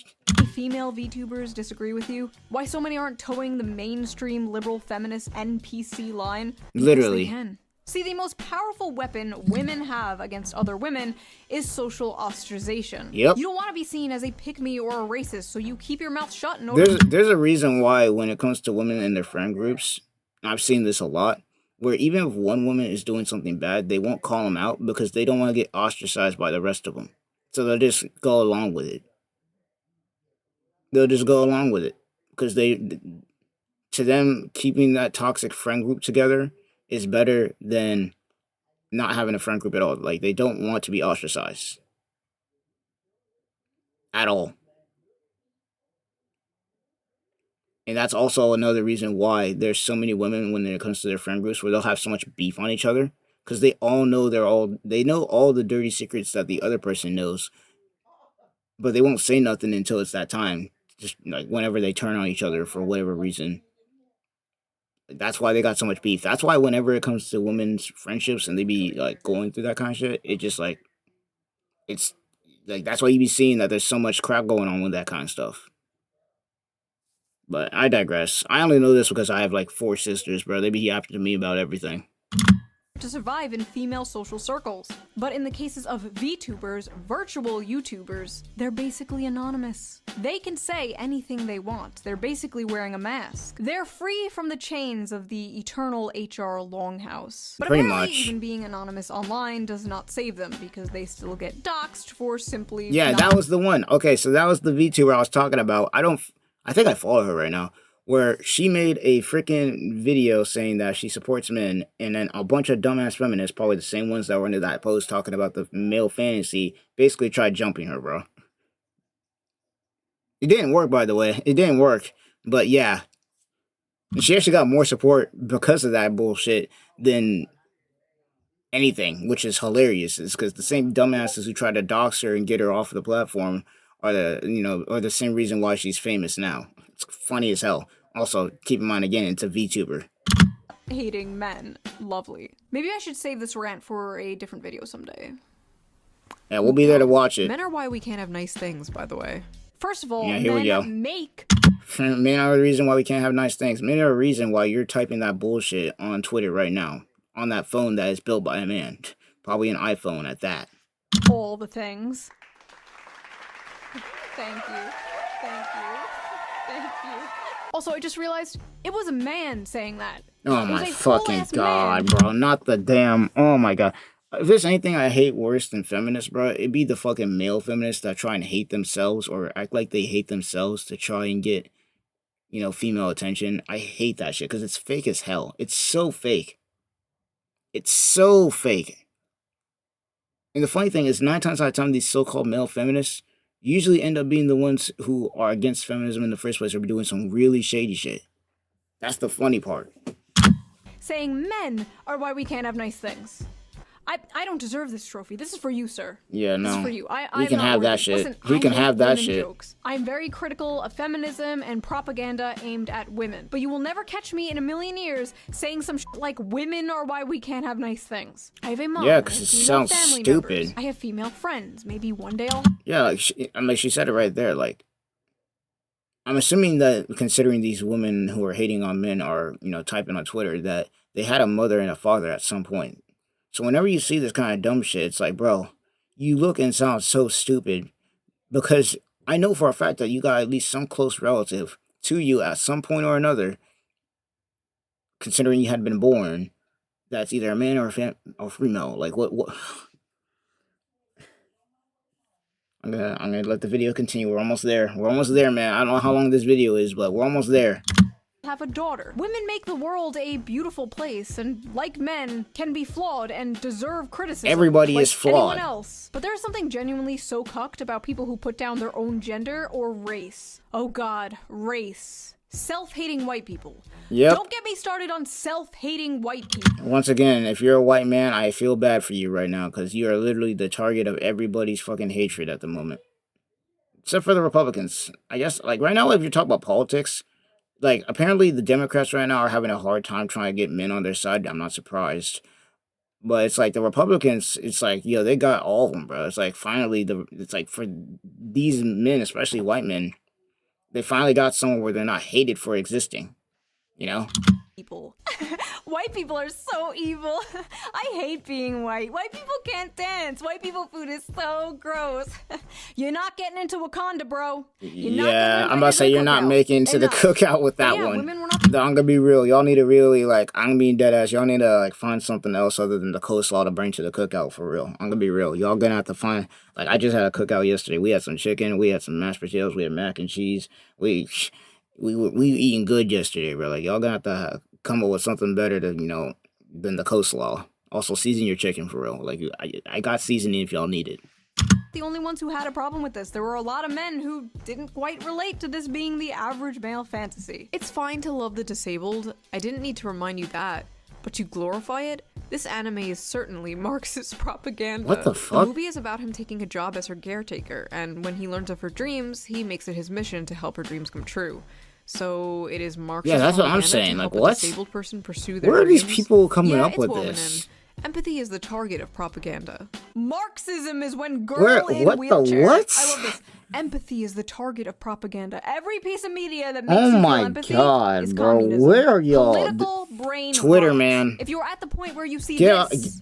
Female VTubers disagree with you? Why so many aren't towing the mainstream liberal feminist NPC line? Because Literally. they can. See, the most powerful weapon women have against other women is social ostracization. Yep. You don't want to be seen as a pick-me or a racist, so you keep your mouth shut in order. There's a reason why when it comes to women and their friend groups, I've seen this a lot, where even if one woman is doing something bad, they won't call them out because they don't want to get ostracized by the rest of them. So they'll just go along with it. They'll just go along with it because to them, keeping that toxic friend group together is better than not having a friend group at all. Like, they don't want to be ostracized at all. And that's also another reason why there's so many women when it comes to their friend groups where they'll have so much beef on each other because they all know they know all the dirty secrets that the other person knows, but they won't say nothing until it's that time. Just like whenever they turn on each other for whatever reason. That's why they got so much beef. That's why whenever it comes to women's friendships and they be like going through that kind of shit, it just like it's like that's why you be seeing that there's so much crap going on with that kind of stuff. But I digress. I only know this because I have like 4 sisters, bro. They be yapping to me about everything. To survive in female social circles. But in the cases of VTubers, virtual YouTubers, they're basically anonymous. They can say anything they want. They're basically wearing a mask. They're free from the chains of the eternal HR longhouse. But Pretty apparently much. even being anonymous online does not save them because they still get doxxed for simply That was the one. Okay, so that was the VTuber I was talking about. I think I follow her right now, where she made a freaking video saying that she supports men, and then a bunch of dumbass feminists, probably the same ones that were into that post talking about the male fantasy, basically tried jumping her, bro. It didn't work, by the way. It didn't work, but yeah. And she actually got more support because of that bullshit than anything, which is hilarious. It's because the same dumbasses who tried to dox her and get her off of the platform are the same reason why she's famous now. It's funny as hell. Also, keep in mind again, it's a VTuber. hating men. Lovely. Maybe I should save this rant for a different video someday. Yeah, we'll be there to watch it. Men are why we can't have nice things, by the way. First of all, Yeah, here we go. men make... Men are the reason why we can't have nice things. Men are the reason why you're typing that bullshit on Twitter right now. On that phone that is built by a man. Probably an iPhone at that. all the things. Thank you. Thank you. Thank you. Also, I just realized it was a man saying that. Oh It was my a fucking full-ass god, man. bro. Not the damn... Oh my god. If there's anything I hate worse than feminists, bro, it'd be the fucking male feminists that try and hate themselves or act like they hate themselves to try and get, female attention. I hate that shit because it's fake as hell. It's so fake. It's so fake. And the funny thing is, 9 times out of 10, these so-called male feminists usually end up being the ones who are against feminism in the first place or be doing some really shady shit. That's the funny part. Saying men are why we can't have nice things. I don't deserve this trophy. This is for you, sir. Yeah, This is no. for you. He I'm can not have that worthy. shit. Listen, He can I hate have that women shit. Jokes. I'm very critical of feminism and propaganda aimed at women. But you will never catch me in a million years saying some like women are why we can't have nice things. I have a mom. Yeah, I 'cause have it female sounds family stupid. members. I have female friends. Maybe one day I'll... Yeah, she said it right there. Like, I'm assuming that considering these women who are hating on men are, typing on Twitter, that they had a mother and a father at some point. So whenever you see this kind of dumb shit, it's like, bro, you look and sound so stupid because I know for a fact that you got at least some close relative to you at some point or another, considering you had been born, that's either a man or or female. Like, what? I'm gonna let the video continue. We're almost there. We're almost there, man. I don't know how long this video is, but we're almost there. have a daughter. Women make the world a beautiful place, and like men, can be flawed and deserve criticism. Everybody like is flawed. Anyone else. But there's something genuinely so cucked about people who put down their own gender or race. Oh god, race. Self-hating white people. Yep. Don't get me started on self-hating white people. Once again, if you're a white man, I feel bad for you right now because you are literally the target of everybody's fucking hatred at the moment. Except for the Republicans. I guess, like, right now, if you're talking about politics, like, apparently the Democrats right now are having a hard time trying to get men on their side. I'm not surprised. But it's like the Republicans, it's like, yo, they got all of them, bro. It's like finally it's like for these men, especially white men, they finally got somewhere where they're not hated for existing. You know? People. White people are so evil. I hate being white. White people can't dance. White people food is so gross. You're not getting into Wakanda, bro. Yeah, I'm about to say you're not making to the cookout with that one. Women were not. I'm gonna be real. Y'all need to really I'm being dead ass. Y'all need to find something else other than the coleslaw to bring to the cookout for real. I'm gonna be real. Y'all gonna have to find I just had a cookout yesterday. We had some chicken. We had some mashed potatoes. We had mac and cheese. We eating good yesterday, bro. Y'all gonna have to come up with something better to than the coleslaw. Also, season your chicken for real. I got seasoning if y'all need it. The only ones who had a problem with this. There were a lot of men who didn't quite relate to this being the average male fantasy. It's fine to love the disabled. I didn't need to remind you that. But to glorify it, this anime is certainly Marxist propaganda. What the fuck? The movie is about him taking a job as her caretaker, and when he learns of her dreams, he makes it his mission to help her dreams come true. So it is Marxist. Yeah, that's what I'm propaganda saying. to help What? a disabled person pursue their Where are dreams. these people coming Yeah, up it's with woven this? in. Empathy is the target of propaganda. Marxism is when girl in what wheelchair. the what? I love this. Empathy is the target of propaganda. Every piece of media that makes Oh you feel my empathy God, is bro. communism. Where are y'all? Political brain Twitter, rot. man. If you're at the point where you see Yeah, this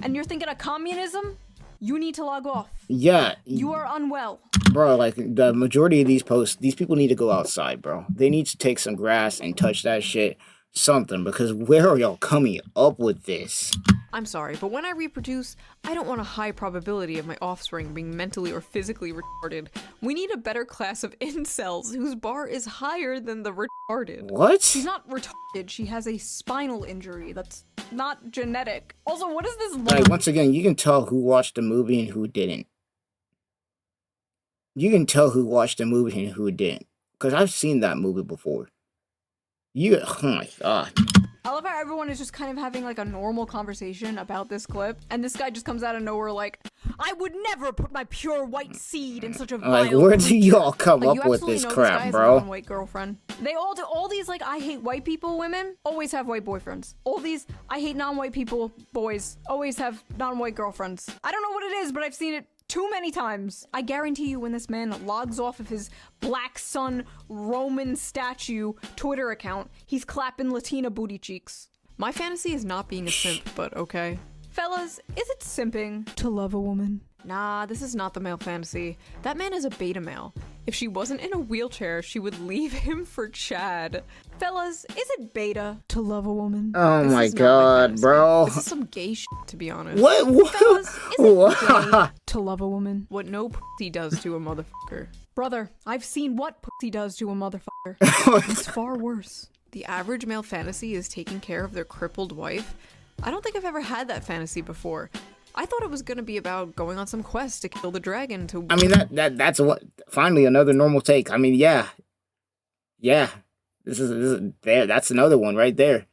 and you're thinking of communism, you need to log off. Yeah. You are unwell. Bro, the majority of these posts, these people need to go outside, bro. They need to take some grass and touch that shit. Something, because where are y'all coming up with this? I'm sorry, but when I reproduce, I don't want a high probability of my offspring being mentally or physically retarded. We need a better class of incels whose bar is higher than the retarded. What? She's not retarded, she has a spinal injury that's not genetic. Also, what is this Once again, you can tell who watched the movie and who didn't. You can tell who watched the movie and who didn't. Because I've seen that movie before. Oh my God. I love how everyone is just kind of having a normal conversation about this clip, and this guy just comes out of nowhere I would never put my pure white seed in such a vile where do y'all come up with you this know crap, this guy has bro? a non-white girlfriend. They all do. All these I hate white people women always have white boyfriends. All these I hate non-white people boys always have non-white girlfriends. I don't know what it is, but I've seen it too many times. I guarantee you when this man logs off of his Black Sun Roman statue Twitter account, he's clapping Latina booty cheeks. My fantasy is not being a simp, but okay. Fellas, is it simping to love a woman? Nah, this is not the male fantasy. That man is a beta male. If she wasn't in a wheelchair, she would leave him for Chad. Fellas, is it beta to love a woman? Oh This my is not God, fantasy. bro. This is some gay shit, to be honest. What? Fellas, is it What? gay to love a woman? What no pussy does to a motherfucker. Brother, I've seen what pussy does to a motherfucker. It's far worse. The average male fantasy is taking care of their crippled wife. I don't think I've ever had that fantasy before. I thought it was gonna be about going on some quest to kill the dragon to- I mean, that's what, finally another normal take. I mean, yeah. This is there. That's another one right there.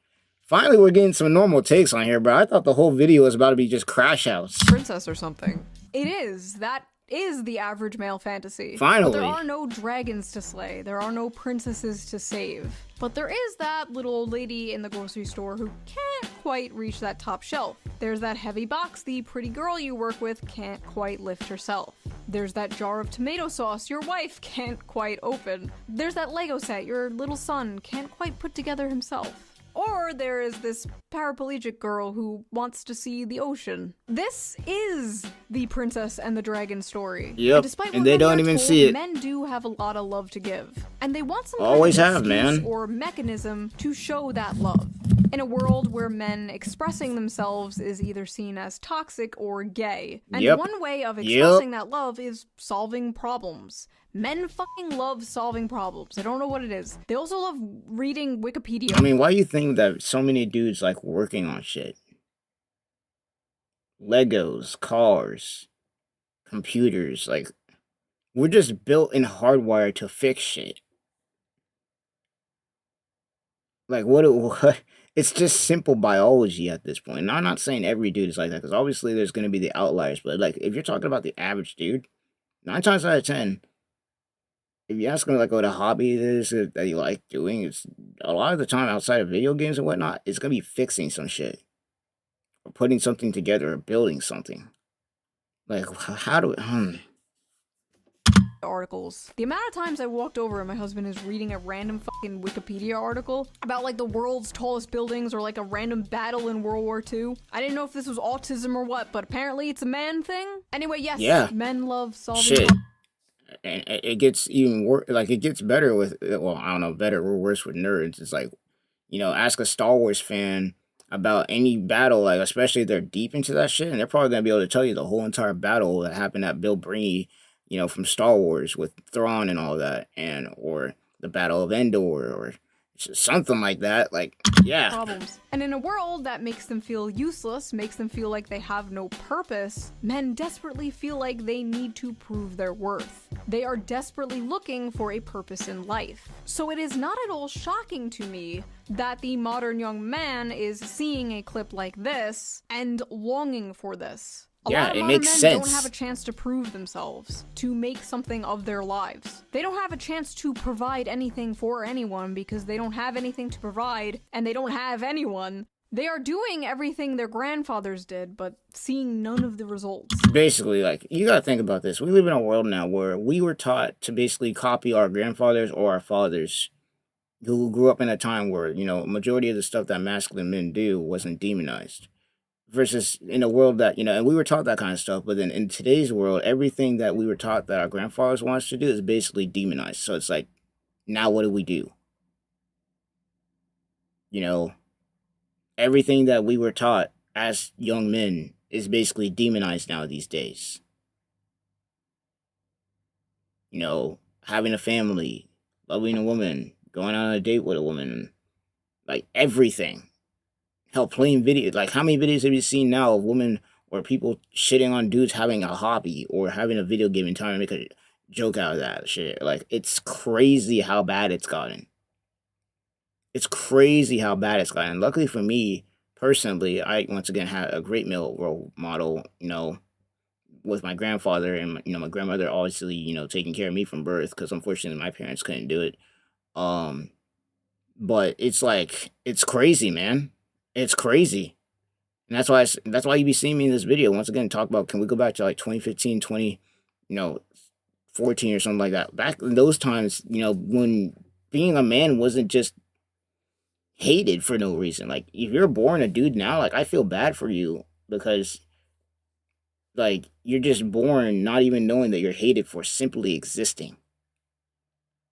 Finally, we're getting some normal takes on here, bro. I thought the whole video was about to be just crash outs. princess or something. It is. That is the average male fantasy. Finally. But there are no dragons to slay. There are no princesses to save. But there is that little old lady in the grocery store who can't quite reach that top shelf. There's that heavy box the pretty girl you work with can't quite lift herself. There's that jar of tomato sauce your wife can't quite open. There's that Lego set your little son can't quite put together himself. Or there is this paraplegic girl who wants to see the ocean. This is the princess and the dragon story. Yep, And despite what and they many don't are even told, see it. Men do have a lot of love to give. And they want some Always kind of have, excuse man. or mechanism to show that love. In a world where men expressing themselves is either seen as toxic or gay. And Yep. one way of expressing that love is solving problems. Men fucking love solving problems. I don't know what it is. They also love reading Wikipedia. I mean, why do you think that so many dudes like working on shit? Legos, cars, computers, we're just built and hardwired to fix shit. What? It's just simple biology at this point. Now, I'm not saying every dude is like that, because obviously there's going to be the outliers, but if you're talking about the average dude, 9 times out of 10, if you ask them what a hobby it is that you like doing, it's a lot of the time outside of video games and whatnot, it's gonna be fixing some shit, putting something together or building something. Like, how do articles. The amount of times I walked over and my husband is reading a random fucking Wikipedia article about like the world's tallest buildings or like a random battle in World War II. I didn't know if this was autism or what, but apparently it's a man thing. Anyway, yes, Yeah. men love solving Shit. And it gets even worse. Like, it gets better with, well, I don't know, better or worse with nerds. It's like, ask a Star Wars fan about any battle, like, especially if they're deep into that shit, and they're probably gonna be able to tell you the whole entire battle that happened at Bill Bringy, from Star Wars with Thrawn and all that, or the Battle of Endor, or something like that. Like, yeah. Problems. And in a world that makes them feel useless, makes them feel like they have no purpose, men desperately feel like they need to prove their worth. They are desperately looking for a purpose in life. So it is not at all shocking to me that the modern young man is seeing a clip like this and longing for this. A lot of modern men don't have a chance to prove themselves, to make something of their lives. They don't have a chance to provide anything for anyone because they don't have anything to provide and they don't have anyone. They are doing everything their grandfathers did, but seeing none of the results. Basically, like, you gotta think about this. We live in a world now where we were taught to basically copy our grandfathers or our fathers who grew up in a time where, a majority of the stuff that masculine men do wasn't demonized. Versus in a world that, and we were taught that kind of stuff, but then in today's world, everything that we were taught that our grandfathers want us to do is basically demonized. So it's like, now what do we do? Everything that we were taught as young men is basically demonized now these days. Having a family, loving a woman, going on a date with a woman, like everything. Hell, playing videos. Like, how many videos have you seen now of women or people shitting on dudes having a hobby or having a video game and trying to make a joke out of that shit? Like, it's crazy how bad it's gotten. It's crazy how bad it's gotten. Luckily for me, personally, I once again had a great male role model, with my grandfather and, my grandmother obviously, taking care of me from birth because unfortunately my parents couldn't do it. But it's like, it's crazy, man. It's crazy. And that's why you be seeing me in this video once again talk about, can we go back to like 2015, 14 or something like that. Back in those times, when being a man wasn't just hated for no reason. Like, if you're born a dude now, like, I feel bad for you because, like, you're just born not even knowing that you're hated for simply existing.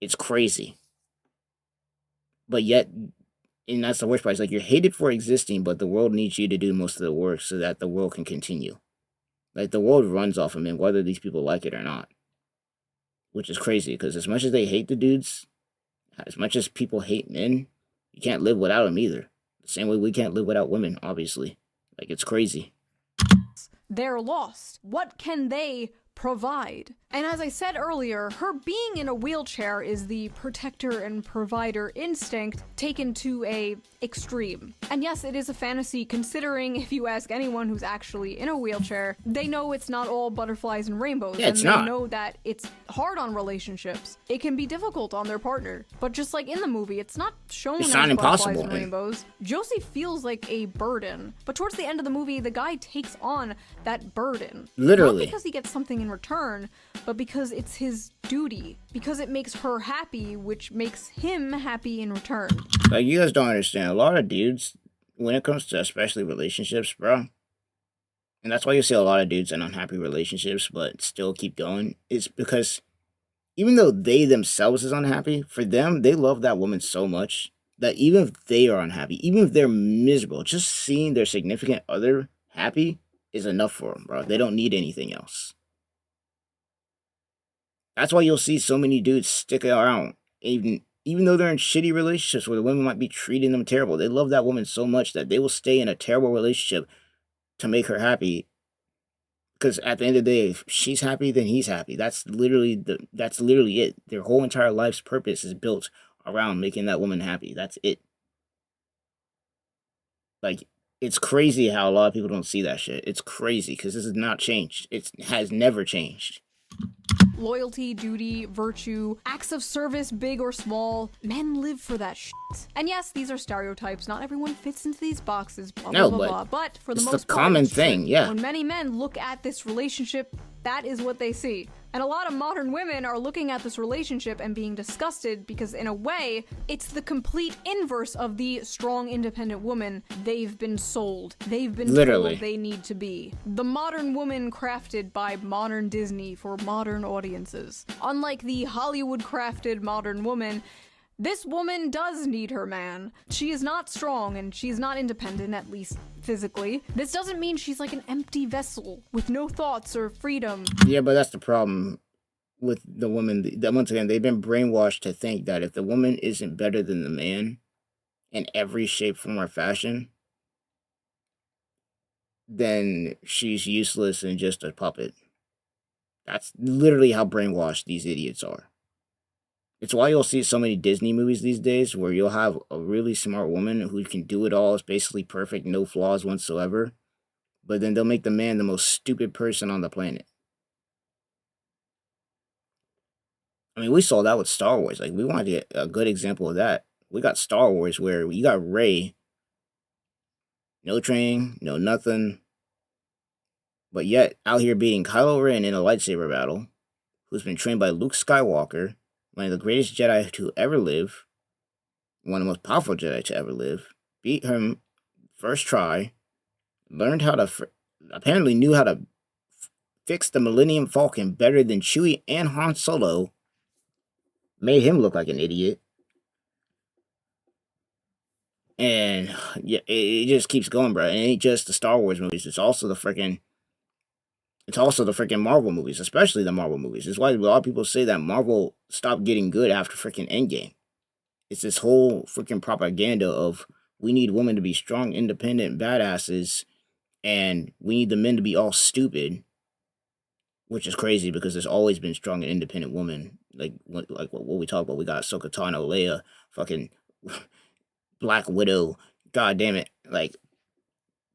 It's crazy. But yet, and that's the worst part. It's like, you're hated for existing, but the world needs you to do most of the work so that the world can continue. Like, the world runs off of men, whether these people like it or not. Which is crazy, because as much as they hate the dudes, as much as people hate men, you can't live without them either. The same way we can't live without women, obviously. Like, it's crazy. They're lost. What can they provide? And as I said earlier, her being in a wheelchair is the protector and provider instinct taken to a extreme. And yes, it is a fantasy, considering if you ask anyone who's actually in a wheelchair, they know it's not all butterflies and rainbows. Yeah, it's and they not. know that it's hard on relationships. It can be difficult on their partner. But just like in the movie, it's not shown It's as not butterflies impossible, and man. rainbows. Josie feels like a burden. But towards the end of the movie, the guy takes on that burden. Literally. Not because he gets something in return, but because it's his duty. Because it makes her happy, which makes him happy in return. Like, you guys don't understand. A lot of dudes, when it comes to especially relationships, bro, and that's why you see a lot of dudes in unhappy relationships but still keep going, is because even though they themselves is unhappy, for them, they love that woman so much that even if they are unhappy, even if they're miserable, just seeing their significant other happy is enough for them, bro. They don't need anything else. That's why you'll see so many dudes stick around, even though they're in shitty relationships where the women might be treating them terrible. They love that woman so much that they will stay in a terrible relationship to make her happy. Because at the end of the day, if she's happy, then he's happy. That's literally it. Their whole entire life's purpose is built around making that woman happy. That's it. Like, it's crazy how a lot of people don't see that shit. It's crazy because this has not changed. It has never changed. Loyalty, duty, virtue, acts of service, big or small. Men live for that shit. And yes, these are stereotypes. Not everyone fits into these boxes, blah, blah, blah, blah. But for the most part, it's the common thing, yeah. When many men look at this relationship, that is what they see. And a lot of modern women are looking at this relationship and being disgusted because, in a way, it's the complete inverse of the strong, independent woman they've been sold. They've been told they need to be. The modern woman crafted by modern Disney for modern audiences. Unlike the Hollywood-crafted modern woman, this woman does need her man. She is not strong and she's not independent, at least physically. This doesn't mean she's like an empty vessel with no thoughts or freedom. Yeah, but that's the problem with the woman. Once again, they've been brainwashed to think that if the woman isn't better than the man in every shape, form, or fashion, then she's useless and just a puppet. That's literally how brainwashed these idiots are. It's why you'll see so many Disney movies these days where you'll have a really smart woman who can do it all, is basically perfect, no flaws whatsoever, but then they'll make the man the most stupid person on the planet. I mean, we saw that with Star Wars. Like, we wanted to get a good example of that. We got Star Wars where you got Rey, no training, no nothing, but yet out here beating Kylo Ren in a lightsaber battle, who's been trained by Luke Skywalker, one of the greatest Jedi to ever live, one of the most powerful Jedi to ever live, beat him first try, learned how to, apparently knew how to fix the Millennium Falcon better than Chewie and Han Solo, made him look like an idiot. And yeah, it just keeps going, bro. It ain't just the Star Wars movies, it's also the freaking Marvel movies, especially the Marvel movies. It's why a lot of people say that Marvel stopped getting good after freaking Endgame. It's this whole freaking propaganda of we need women to be strong, independent badasses, and we need the men to be all stupid, which is crazy because there's always been strong and independent women. Like what we talk about, we got Ahsoka Tano, Leia, fucking Black Widow, god damn it, like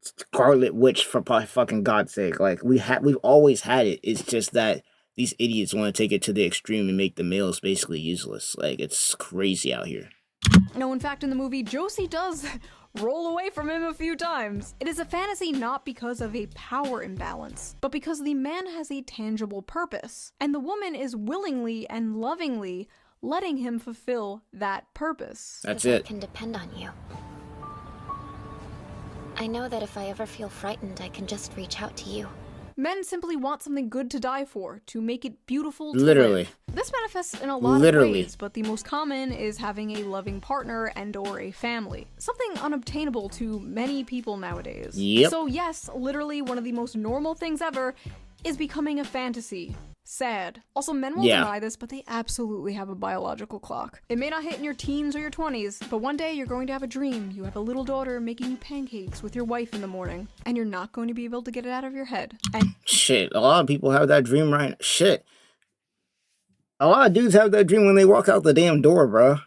Scarlet Witch, for fucking God's sake. Like, we've always had it. It's just that these idiots want to take it to the extreme and make the males basically useless. Like, it's crazy out here. No, in fact, in the movie, Josie does roll away from him a few times. It is a fantasy not because of a power imbalance, but because the man has a tangible purpose, and the woman is willingly and lovingly letting him fulfill that purpose. That's it. I can depend on you. I know that if I ever feel frightened, I can just reach out to you. Men simply want something good to die for, to make it beautiful to Literally. live. This manifests in a lot of ways, but the most common is having a loving partner and or a family. Something unobtainable to many people nowadays. Yep. So yes, literally one of the most normal things ever is becoming a fantasy. Sad. Also, men will deny this, but they absolutely have a biological clock. It may not hit in your teens or your 20s, but one day you're going to have a dream. You have a little daughter making you pancakes with your wife in the morning, and you're not going to be able to get it out of your head. And shit, a lot of people have that dream right now. Shit. A lot of dudes have that dream when they walk out the damn door, bro.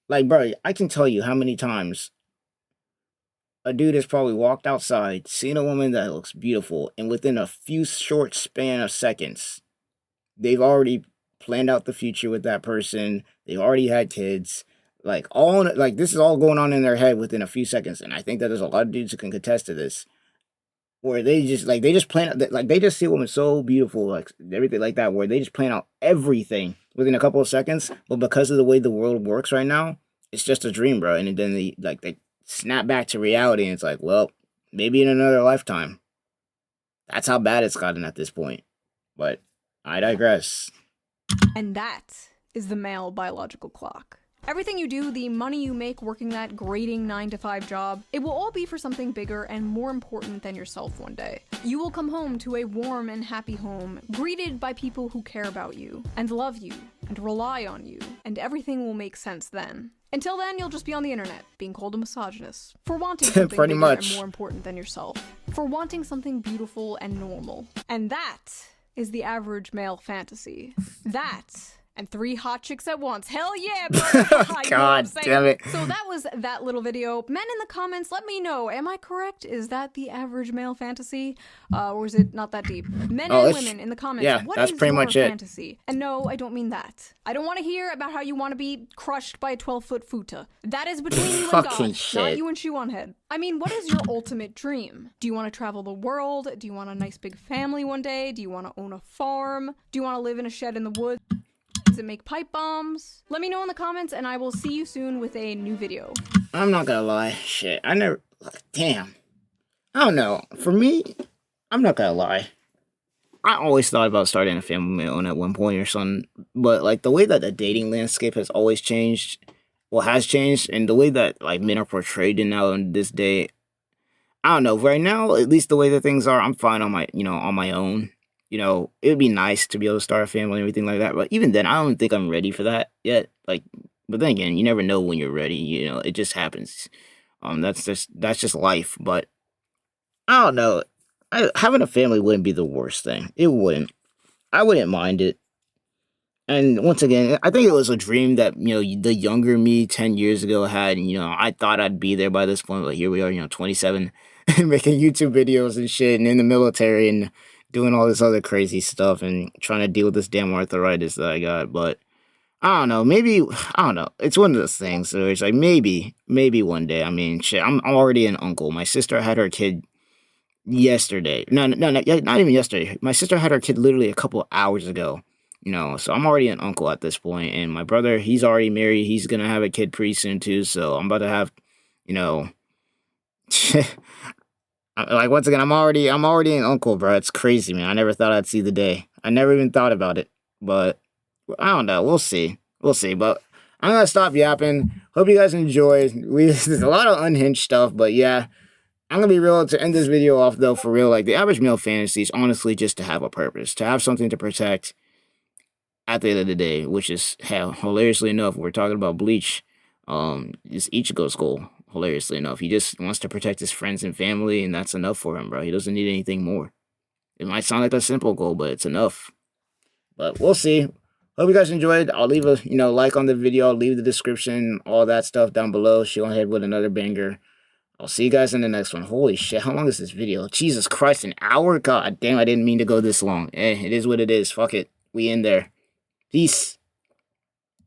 Like, bro, I can tell you how many times a dude has probably walked outside, seen a woman that looks beautiful, and within a few short span of seconds, they've already planned out the future with that person. They've already had kids. Like, this is all going on in their head within a few seconds. And I think that there's a lot of dudes who can contest to this. Where they just plan out, like, they just see a woman so beautiful, like, everything like that, where they just plan out everything within a couple of seconds. But because of the way the world works right now, it's just a dream, bro. And then they snap back to reality, and it's like, well, maybe in another lifetime. That's how bad it's gotten at this point. But I digress. And that is the male biological clock. Everything you do, the money you make working that grating 9-to-5 job, it will all be for something bigger and more important than yourself one day. You will come home to a warm and happy home, greeted by people who care about you, and love you, and rely on you, and everything will make sense then. Until then, you'll just be on the internet, being called a misogynist, for wanting something Pretty bigger much. and more important than yourself, for wanting something beautiful and normal. And that is the average male fantasy. That and 3 hot chicks at once. Hell yeah, brother! You know what God I'm saying? damn it. So that was that little video. Men in the comments, let me know. Am I correct? Is that the average male fantasy? Or is it not that deep? Men and women in the comments, yeah, what that's is pretty your much it. fantasy? And no, I don't mean that. I don't want to hear about how you want to be crushed by a 12-foot futa. That is between you and Fucking God, shit. not you and Shoeonhead. I mean, what is your ultimate dream? Do you want to travel the world? Do you want a nice big family one day? Do you want to own a farm? Do you want to live in a shed in the woods and make pipe bombs? Let me know in the comments, and I will see you soon with a new video. I'm not gonna lie. Shit, I never... Damn. I don't know. For me, I'm not gonna lie. I always thought about starting a family of my own at one point or something. But, like, the way that the dating landscape has always changed... Well, has changed, and the way that, like, men are portrayed in now in this day... I don't know. Right now, at least the way that things are, I'm fine on my, on my own. It would be nice to be able to start a family and everything like that. But even then, I don't think I'm ready for that yet. Like, but then again, you never know when you're ready. It just happens. That's just life. But I don't know. Having a family wouldn't be the worst thing. It wouldn't. I wouldn't mind it. And once again, I think it was a dream that, the younger me 10 years ago had. I thought I'd be there by this point, but here we are, 27, making YouTube videos and shit, and in the military, and doing all this other crazy stuff, and trying to deal with this damn arthritis that I got. But I don't know, maybe, I don't know. It's one of those things where it's like, maybe one day. I mean, shit, I'm already an uncle. My sister had her kid yesterday. No, not even yesterday. My sister had her kid literally a couple hours ago. So I'm already an uncle at this point, and my brother, he's already married. He's gonna have a kid pretty soon too. So I'm about to have, like, once again, I'm already an uncle, bro. It's crazy, man. I never thought I'd see the day. I never even thought about it, but I don't know. We'll see. But I'm gonna stop yapping. Hope you guys enjoyed. There's a lot of unhinged stuff, but yeah. I'm gonna be real to end this video off though. For real, like, the average male fantasy is honestly just to have a purpose, to have something to protect. At the end of the day, which is, hell, hilariously enough, we're talking about Bleach. It's Ichigo's goal. Hilariously enough, he just wants to protect his friends and family, and that's enough for him, bro. He doesn't need anything more. It might sound like a simple goal, but it's enough. But we'll see. Hope you guys enjoyed. I'll leave a like on the video. I'll leave the description, all that stuff down below. Shoeonhead with another banger. I'll see you guys in the next one. Holy shit, how long is this video? Jesus Christ, an hour? God damn, I didn't mean to go this long. It is what it is. Fuck it. We in there. Peace.